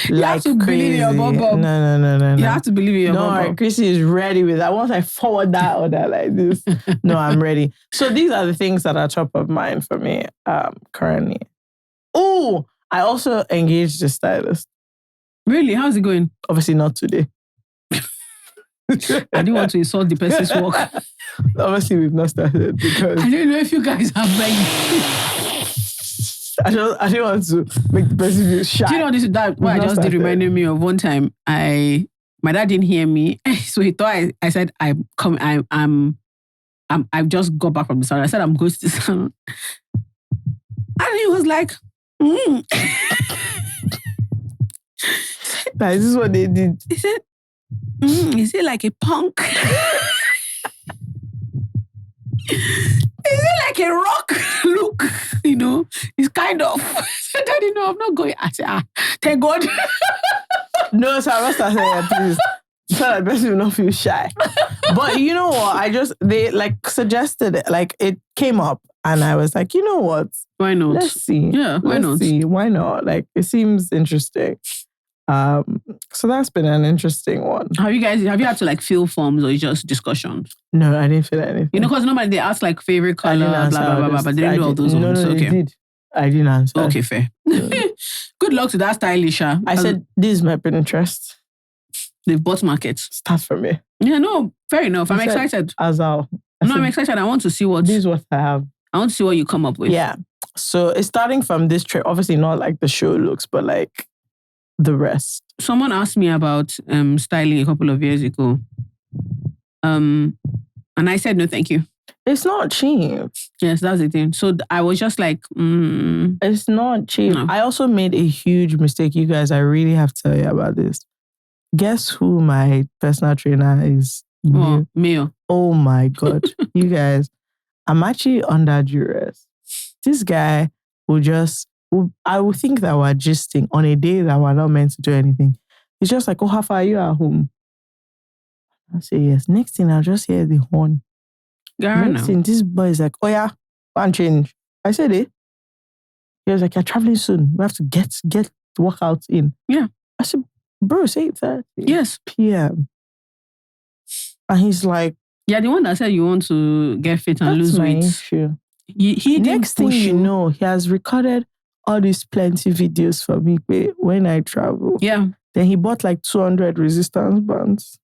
You have to believe in your bum. No. You have to believe in your bum. No, Chrissy is ready with that. Once I forward that or that like this, no, I'm ready. So these are the things that are top of mind for me currently. Oh, I also engaged a stylist. Really? How's it going? Obviously not today. I didn't want to insult the person's work. Obviously, we've not started because I don't know if you guys have begged. I don't want to make the person feel shy. Do you know that what I just did reminded me of one time? My dad didn't hear me, so he thought I said I just got back from the salon. I said I'm going to the salon, and he was like, This is what they did. He said, is it like a punk? Is it like a rock look? You know, it's kind of. I said, Daddy, no, I'm not going. I said, thank God. No, so I must have said, please. So that person will not feel shy. But you know what? They like suggested it. Like it came up and I was like, you know what? Why not? Let's see. Yeah, why not? See. Why not? Like it seems interesting. So that's been an interesting one. Have you had to like fill forms or just discussions? No, I didn't fill anything. You know, because normally they ask like favorite color, blah, blah, blah, but they didn't do all those ones. No, okay. They did. I didn't answer. Okay, fair. Good luck to that stylish. I said, this is my Pinterest. They've bought markets. Start from me. Yeah, no, fair enough. I'm excited. I'm excited. I want to see what... This is what I have. I want to see what you come up with. Yeah. So it's starting from this trip. Obviously not like the show looks, but like the rest. Someone asked me about styling a couple of years ago. And I said, no, thank you. It's not cheap. Yes, that's the thing. So I was just like, It's not cheap. No. I also made a huge mistake. You guys, I really have to tell you about this. Guess who my personal trainer is? Mayo. Oh my God. You guys, I'm actually under duress. This guy I would think that we're gisting on a day that we're not meant to do anything. He's just like, oh, how far are you at home? I'll say yes. Next thing, I'll just hear the horn. Next thing, this boy is like, oh yeah, go and change. I said, eh? He was like, you're traveling soon. We have to get the workouts in. Yeah. I said, bro, it's 8:30. Yes. PM. And he's like, yeah, the one that said you want to get fit and lose weight. Issue. He Next thing you know, he has recorded all these plenty videos for me when I travel. Yeah. Then he bought like 200 resistance bands.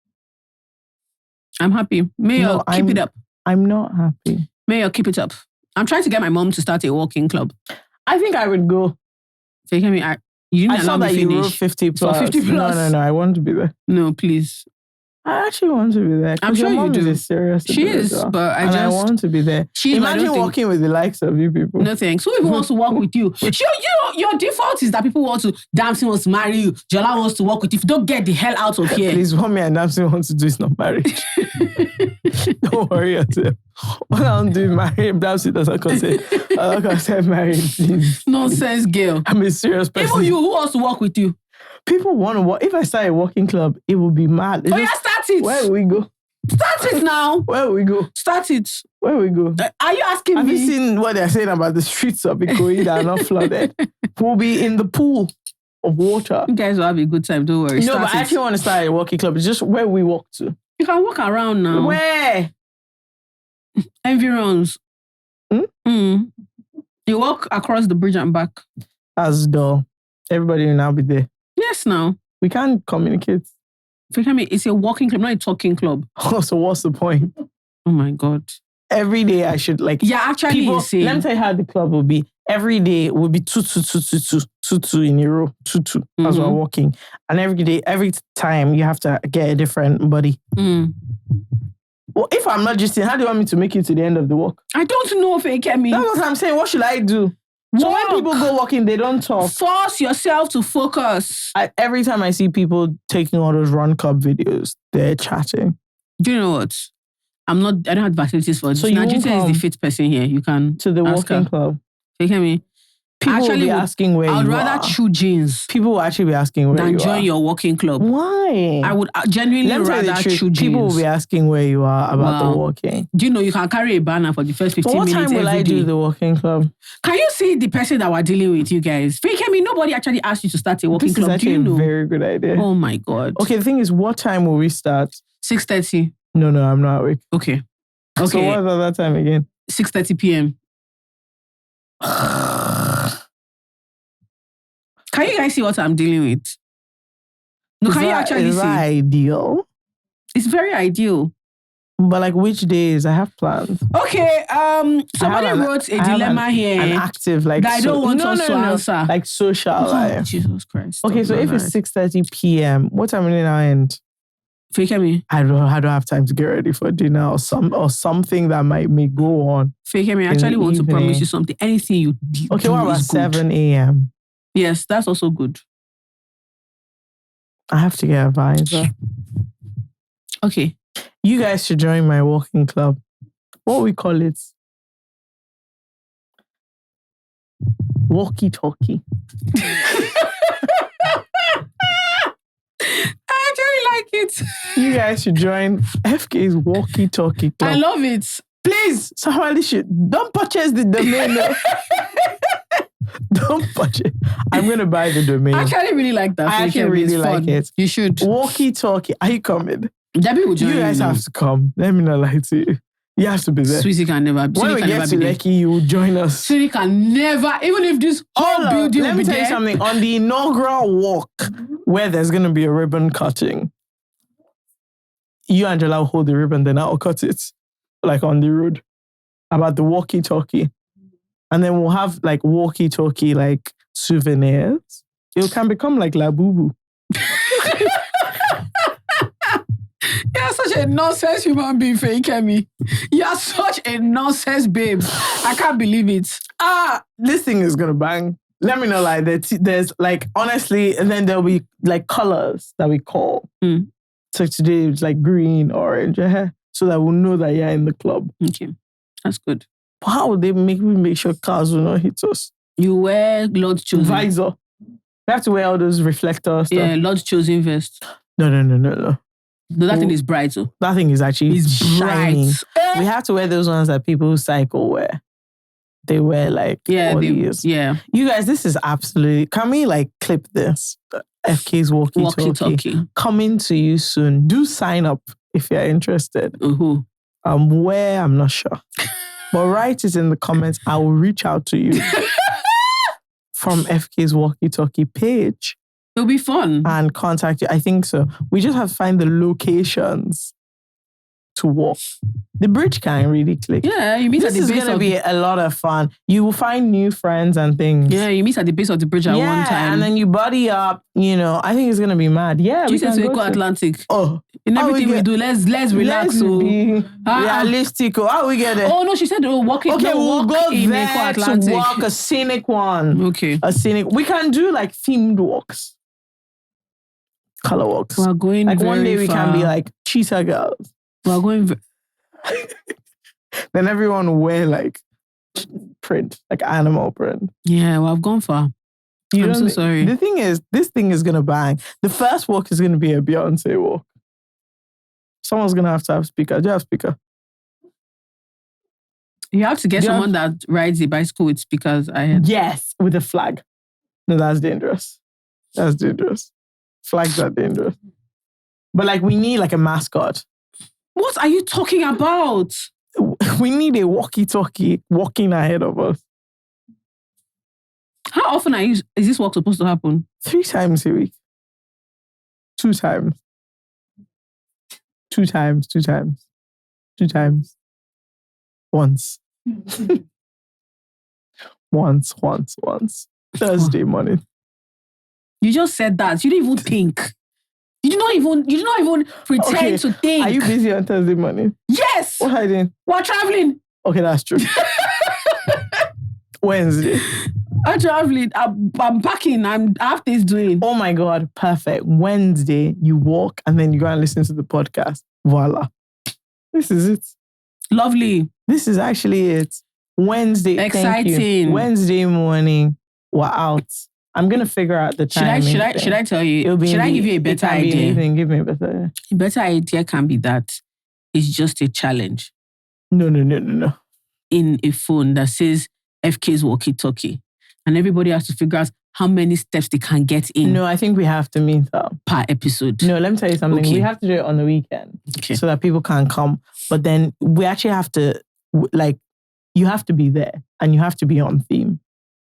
I'm happy. Mayo, keep it up. I'm not happy. Mayo, keep it up. I'm trying to get my mom to start a walking club. I think I would go. So you didn't I saw that you wrote 50 plus. 50 plus. No, I want to be there. No, please. I actually want to be there. I'm sure your mom you do. Is serious. She is, but I want to be there. Imagine walking with the likes of you people. No thanks. Who even wants to walk with you? Sure, your default is that people want to. Damson wants to marry you. Jola wants to walk with you. If you don't get the hell out of here. Please, what me and Damson want to do is not marriage. Don't worry yourself. What I'm doing, marriage, Damson doesn't consider. I don't consider marriage, please. Nonsense, girl. I'm a serious person. Even you, who wants to walk with you? People want to walk. If I start a walking club, it will be mad. Yeah, start it. Where will we go? Start it now. Where will we go? Start it. Where will we go? Are you asking me? Have you seen what they're saying about the streets of Ikoyi that are not flooded? We'll be in the pool of water. You guys will have a good time. Don't worry. No, but I actually want to start a walking club. It's just where we walk to. You can walk around now. Where? Environs. You walk across the bridge and back. That's dull. Everybody will now be there. Yes, now. We can't communicate. It's a walking club, not a talking club. Oh, so what's the point? Oh my God. Every day I should like... Yeah, actually, people, let me tell you how the club will be. Every day will be 2 in a row. 2 as we're walking. And every time you have to get a different body. Well, if I'm not just saying, how do you want me to make it to the end of the walk? I don't know, Fake me. That's what I'm saying. What should I do? So when people go walking, they don't talk. Force yourself to focus. Every time I see people taking all those run club videos, they're chatting. Do you know what? I don't have facilities for this. So Nigerian is the fit person here. You can to the ask walking her. club. You hear me? People will be asking where you are. I would rather chew jeans People will actually be asking where you are. than join your walking club. Why? I would genuinely rather chew jeans. People will be asking where you are about the walking. Do you know you can carry a banner for the first 15 minutes What time will I do the walking club? Can you see the person that we're dealing with, you guys? Nobody actually asked you to start a walking club. This is actually a very good idea. Oh my God. Okay, the thing is, what time will we start? 6:30. No, I'm not awake. Okay. So what's that time again? 6:30 p.m. Can you guys see what I'm dealing with? No, can you actually see? Is that ideal? It's very ideal. But like which days? I have plans. Okay, somebody wrote a dilemma here. An active that I don't want us to answer. Like social life. Jesus Christ. Okay, so if it's 6:30 p.m., what time will it now end? Fake me. I don't have time to get ready for dinner or something that might go on. Fake me. I actually want to promise you something. Anything you do. Okay, what about 7 a.m.? Yes, that's also good. I have to get a visor. Okay. You guys should join my walking club. What we call it? Walkie-talkie. I actually like it. You guys should join FK's walkie-talkie club. I love it. Please, somebody don't purchase the domain. Don't purchase. I'm going to buy the domain. I actually really like that. I actually really like it. You should. Walkie-talkie. Are you coming? Debbie will join you. You guys have to come. Let me not lie to you. You have to be there. Sweetie can never be there. When we get to Lekki, you will join us. Sweetie can never, even if this whole building will be there. Let me tell you something. On the inaugural walk, where there's going to be a ribbon cutting, you, Angela, will hold the ribbon, then I'll cut it. Like on the road. About the walkie-talkie. And then we'll have like walkie-talkie like souvenirs. It can become like Labubu. You're such a nonsense human being, Fake me. You're such a nonsense babe. I can't believe it. This thing is gonna bang. Let me know, like there's like honestly, and then there'll be like colors that we call. So today it's like green, orange, so that we'll know that you're in the club. Okay, that's good. How would they make sure cars will not hit us? You wear Lord Chosen visor. We have to wear all those reflectors. Yeah, Lord Chosen vest. No. No, that thing is bright. So. That thing is actually shining. Bright. We have to wear those ones that people who cycle wear. They wear like all these. Yeah. You guys, this is absolutely... Can we like clip this? FK's walkie-talkie. Coming to you soon. Do sign up if you're interested. Where? I'm not sure. But write it in the comments. I will reach out to you from FK's walkie-talkie page. It'll be fun. And contact you. I think so. We just have to find the locations to walk. The bridge can't really click. Yeah, you meet at the base. This is going to be a lot of fun. You will find new friends and things. Yeah, you meet at the base of the bridge at one time. And then you buddy up. I think it's going to be mad. Yeah, we can go Atlantic. Oh. In everything we do, let's relax. Let's be realistic. How we get it? Oh, no, she said walking. Okay, we'll go there to walk a scenic one. Okay. We can do like themed walks. Color walks. We're going like one day we can be like cheetah girls. We're going. Then everyone will wear like print, like animal print. Yeah, well, I've gone far. I'm so sorry. The thing is, this thing is gonna bang. The first walk is gonna be a Beyonce walk. Someone's gonna have to have speaker. Do you have speaker? You have to get someone that rides a bicycle with speakers. Yes, with a flag. No, that's dangerous. That's dangerous. Flags are dangerous. But like we need like a mascot. What are you talking about? We need a walkie-talkie walking ahead of us. How often is this walk supposed to happen? 3 times a week. 2 times. 2 times. 2 times. 2 times. Once. Once. Thursday morning. You just said that. You didn't even think. You did not even pretend to think. Are you busy on Thursday morning? Yes. What are you doing? We're traveling. Okay, that's true. Wednesday. I'm traveling. I'm packing. I have things doing. Oh my God, perfect. Wednesday, you walk and then you go and listen to the podcast. Voila. This is it. Lovely. This is actually it. Wednesday. Thank you. Exciting. Wednesday morning, we're out. I'm going to figure out the time. Should I tell you? Should I give you a better idea? Give me a better idea. A better idea can be that it's just a challenge. No. In a phone that says FK's walkie-talkie. And everybody has to figure out how many steps they can get in. No, I think we have to meet up. Per episode. No, let me tell you something. Okay. We have to do it on the weekend. Okay. So that people can come. But then we actually have to, you have to be there and you have to be on theme.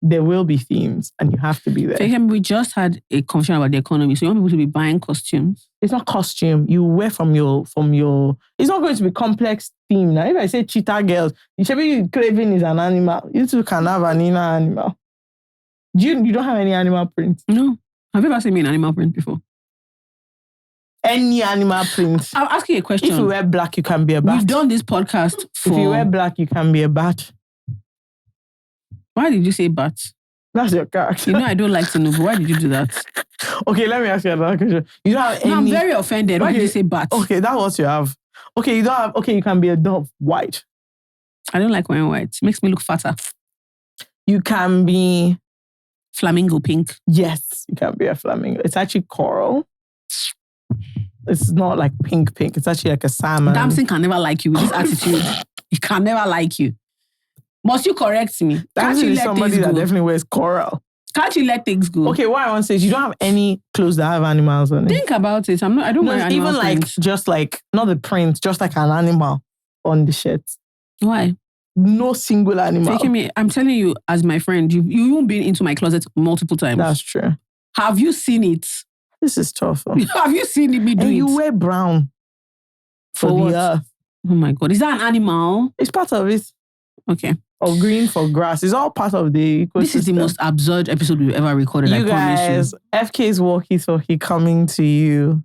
There will be themes and you have to be there. So we just had a conversation about the economy. So you want people to be buying costumes? It's not costume. You wear from your. It's not going to be complex theme. Now, if I say cheetah girls, you should be craving is an animal. You two can have an inner animal. You don't have any animal print? No. Have you ever seen me in animal print before? Any animal print. I'll ask you a question. If you wear black, you can be a bat. We've done this podcast for... If you wear black, you can be a bat. Why did you say bat? That's your character. You know I don't like to know, but why did you do that? Okay, let me ask you another question. You don't have any... No, I'm very offended. Why did you say bat? Okay, that's what you have. Okay, you don't have... Okay, you can be a dove. White. I don't like wearing white. It makes me look fatter. You can be... Flamingo pink. Yes, you can be a flamingo. It's actually coral. It's not like pink. It's actually like a salmon. Damson can never like you with this attitude. He can never like you. Must you correct me? Can't you let somebody things that go? definitely wears coral. Can't you let things go? Okay, what I want to say is you don't have any clothes that have animals on it. Think about it. I don't wear animal even prints. just not the print, just like an animal on the shirt. Why? No single animal. I'm telling you, as my friend, you won't be into my closet multiple times. That's true. Have you seen it? This is tough. Have you seen me do and it? you wear brown for what? the earth. Oh my God. Is that an animal? It's part of it. Okay. Or green for grass. It's all part of the ecosystem. This is the most absurd episode we've ever recorded. You guys, FK's walkie-talkie coming to you.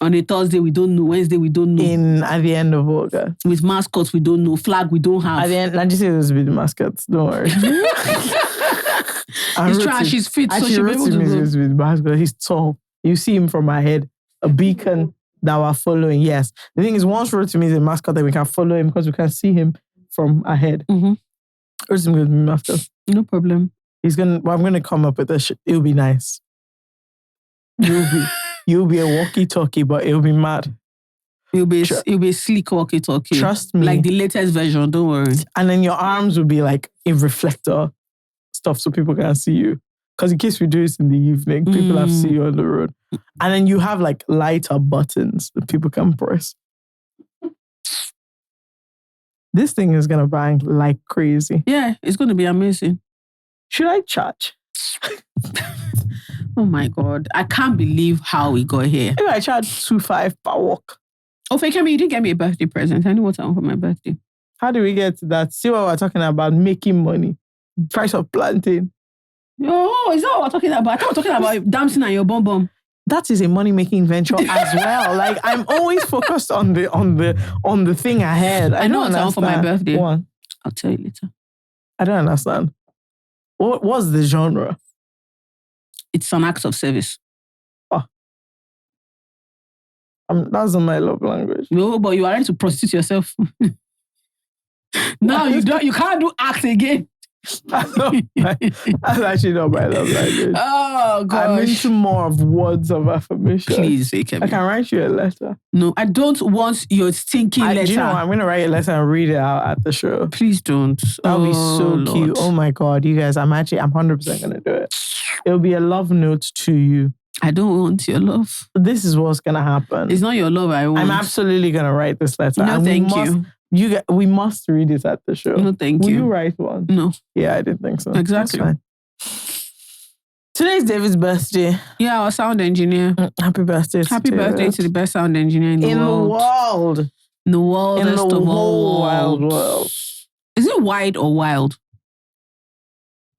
On a Thursday, we don't know. Wednesday, we don't know. At the end of August. With mascots, we don't know. Flag, we don't have. At the end, just say this will be the mascots. Don't worry. He's trying, she's fit, so she'll be able to go. With mascot. He's tall. You see him from ahead. A beacon that we're following. Yes. The thing is, once wrote to me is a mascot that we can follow him because we can see him from ahead. Mm-hmm. Where's him going to be mascot? No problem. I'm going to come up with a shit. It'll be nice. You'll be a walkie-talkie, but it'll be mad. It'll be a sleek walkie-talkie. Trust me. Like the latest version, don't worry. And then your arms will be like a reflector stuff so people can see you. Because in case we do this in the evening, people have to see you on the road. And then you have like lighter buttons that people can press. This thing is going to bang like crazy. Yeah, it's going to be amazing. Should I charge? Oh my God. I can't believe how we got here. Maybe I charge 2.5 per walk. Oh, Fakemi, you didn't get me a birthday present. I know what I want for my birthday. How do we get to that? See what we're talking about, making money. Price of plantain. Oh, is that what we're talking about? I thought we're talking about dancing and your bum bum. That is a money-making venture as well. Like, I'm always focused on the thing ahead. I know what I want for my birthday. Go on. I'll tell you later. I don't understand. What's the genre? It's an act of service. Oh. That's not my love language. No, but you are ready to prostitute yourself. Now you can't do act again. That's actually not my love language. Oh, gosh. I'm into more of words of affirmation. Please, Fakemi. I can write you a letter. No, I don't want your stinking letter. Do you know what? I'm going to write a letter and read it out at the show. Please don't. That'll be so cute. Oh my God, you guys, I'm 100% going to do it. It'll be a love note to you. I don't want your love. This is what's going to happen. It's not your love I want. I'm absolutely going to write this letter. No, thank you. We must read it at the show. No, thank you. you. Will you write one? No. Yeah, I didn't think so. Exactly. That's fine. Today's David's birthday. Yeah, our sound engineer. Happy birthday. Happy birthday to the best sound engineer in the world. In the world. In the world. In the whole wild world. Is it wide or wild?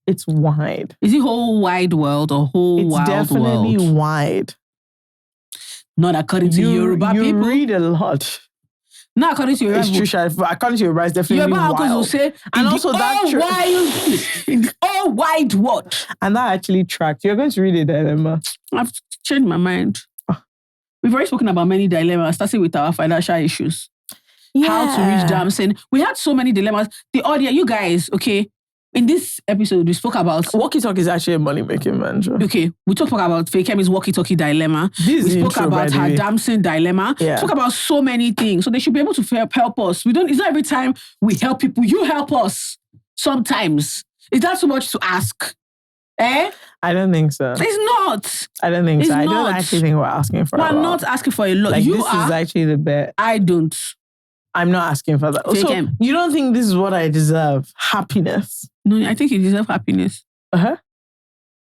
It's wide. Is it whole wide world or whole wild world? It's definitely wide. Not according to Yoruba people. You read a lot. Not according to your It's Bible. true. According to your Bible, it's definitely Your uncles will wild. say, And also wide what? And that actually tracked. You're going to read a dilemma. I've changed my mind. We've already spoken about many dilemmas, starting with our financial issues. How to reach Damson. We had so many dilemmas. The audience, you guys, okay, in this episode, we spoke about... Walkie-talkie is actually a money-making venture. Okay, we talked about Fakemi's walkie-talkie dilemma. This We spoke about her Damson dilemma. Yeah. We spoke about so many things. So they should be able to help us. It's not every time we help people. You help us sometimes. Is that too much to ask? Eh? I don't think so. It's not. I don't think so. I not. don't actually think we're asking for a lot. We're not asking for a lot. Like, You this are. is actually the bet. I don't. I'm not asking for that. Also, Fakem. you don't think this is what I deserve? Happiness. No, I think you deserve happiness. Uh-huh.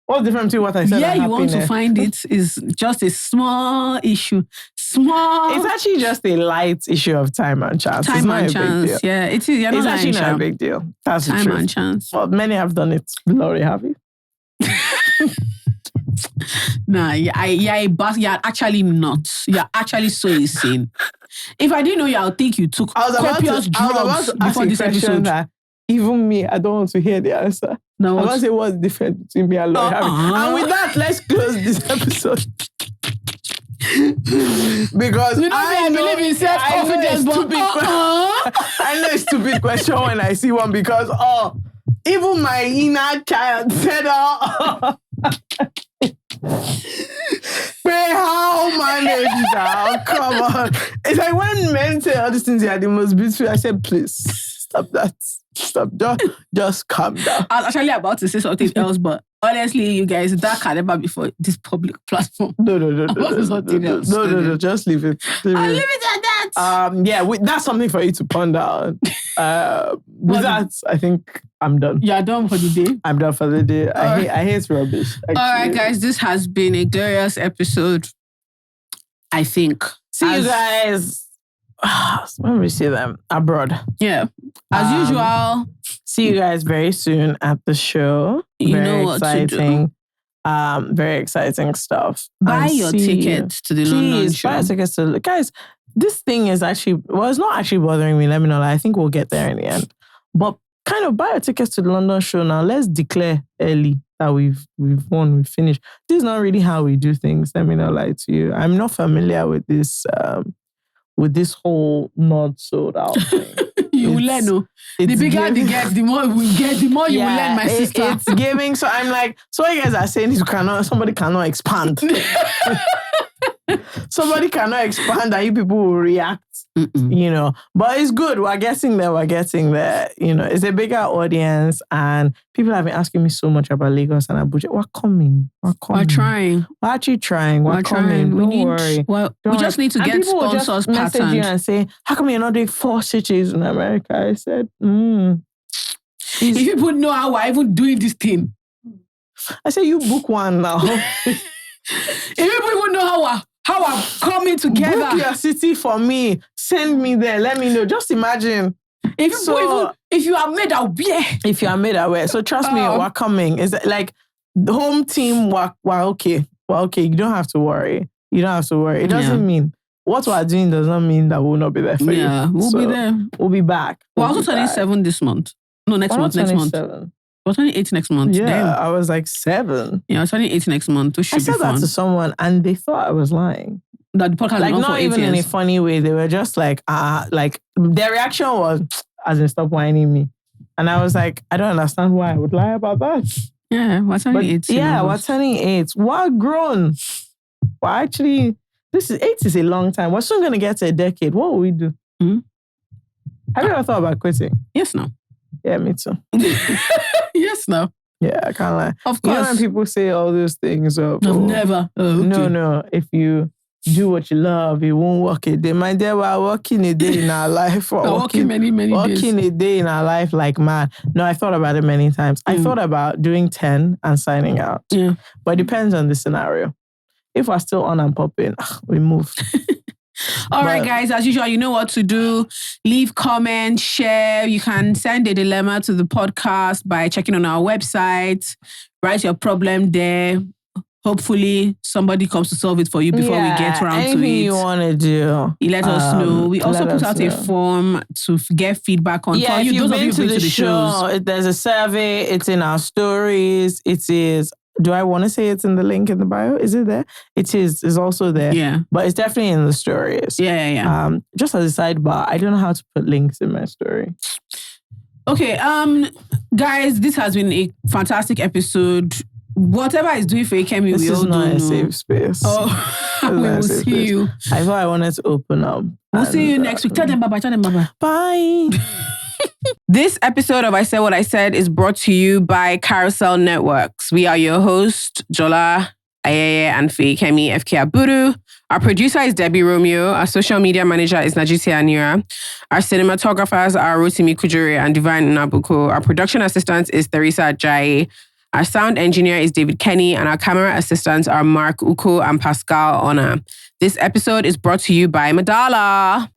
What's different between what I said Yeah, and you want to happiness? find it is just a small issue. Small It's actually just a light issue of time and chance. It's time not and a big chance. deal. Yeah, it is. You're It's not actually lying, not a Sha. big deal. That's the Time truth. and chance. Well, many have done it. Glory, have you? Nah, you're actually not. You're actually so insane. If I didn't know you, I would think you took copious drugs before this episode. That even me, I don't want to hear the answer. No, I want to say what's the difference between me and Glory. And with that, let's close this episode. Because I believe in self-confidence, but I know it's a stupid question when I see one because even my inner child said how manage that? Come on. It's like when men say all these things, they are the most beautiful. I said, please stop that. Stop. Just calm down. I was actually about to say something else, but honestly, you guys, that can never be for this public platform. No. Just leave it. I'll leave it at that. That's something for you to ponder on. With that, I think I'm done. You're done for the day. I'm done for the day. I hate rubbish. Actually. All right, guys, this has been a glorious episode. I think. See you guys. When we see them abroad. Yeah. As usual. See you guys very soon at the show. You very know what exciting. To do. Very exciting stuff. Buy your tickets to the London show. Buy your tickets to guys. This thing is actually it's not actually bothering me. Let me know. I think we'll get there in the end. But kind of buy your tickets to the London show now. Let's declare early that we've won, we've finished. This is not really how we do things. Let me not lie to you. I'm not familiar with this whole not sold out thing. You will learn, no? The bigger the get, the more we get, the more you will learn, my sister. It's giving. So I'm like, so what you guys are saying is somebody cannot expand. Somebody cannot expand and you people will react, But it's good. We're getting there. It's a bigger audience and people have been asking me so much about Lagos and Abuja. We're coming. We're trying. We're actually trying. We're coming. Don't worry. We just need to get sponsors patterned. Message you and say, how come you're not doing 4 cities in America? I said, If people know how we're even doing this thing. I said, you book one now. If people even know how I'm coming together. Book your city for me. Send me there. Let me know. Just imagine. If you are made aware. If you are made aware. So trust me, we're coming. Is like the home team, we're okay. We're okay. You don't have to worry. It doesn't mean what we're doing does not mean that we'll not be there for you. Yeah, we'll be there. We'll be back. We're also turning 7 this month. No, next month. We're turning 8 next month. Yeah, Damn. I was like 7. Yeah, I was turning 8 next month, which should I said be fun. that to someone and they thought I was lying. That the podcast like is not for even 8 in a years. funny way. They were just like their reaction was, as in stop whining me. And I was like, I don't understand why I would lie about that. Yeah, we're turning 8. Yeah, we're turning 8. We're grown. Well, actually, 8 is a long time. We're soon going to get to a decade. What will we do? Have you ever thought about quitting? Yes, no. Yeah, me too. Yes, no. Yeah, I can't lie. Of course. You know when people say all those things of... I've never. Oh, okay. No. If you do what you love, you won't work a day. My dear, we're working a day in our life. We're working many days. Working a day in our life like mad. No, I thought about it many times. I thought about doing 10 and signing out. Yeah. But it depends on the scenario. If we're still on and popping, we move. All right, guys, as usual, you know what to do. Leave comments, share. You can send a dilemma to the podcast by checking on our website. Write your problem there. hopefully somebody comes to solve it for you before we get around to it. Anything you want to do, You let us know. We also put out a form to get feedback on. Yeah, for if you, you've those of been you to who've the been to the shows. there's a survey. It's in our stories. It is. Do I want to say it's in the link in the bio? Is it there? It is. It's also there. Yeah. But it's definitely in the stories. Yeah. Just as a sidebar, I don't know how to put links in my story. Okay, guys, this has been a fantastic episode. Whatever is doing for Ikemi, This we all is not don't a know. safe space. Oh, we will see you. I thought I wanted to open up. We'll see you next week. Tell them bye-bye. Bye. This episode of I Said What I Said is brought to you by Carousel Networks. We are your hosts, Jola, Ayeye, and Fiyikemi FK Abudu. Our producer is Debbie Romeo. Our social media manager is Najiti Anira. Our cinematographers are Rotimi Kujure and Divine Nabuko. Our production assistant is Theresa Ajayi. Our sound engineer is David Kenny, and our camera assistants are Mark Uko and Pascal Ona. This episode is brought to you by Madala.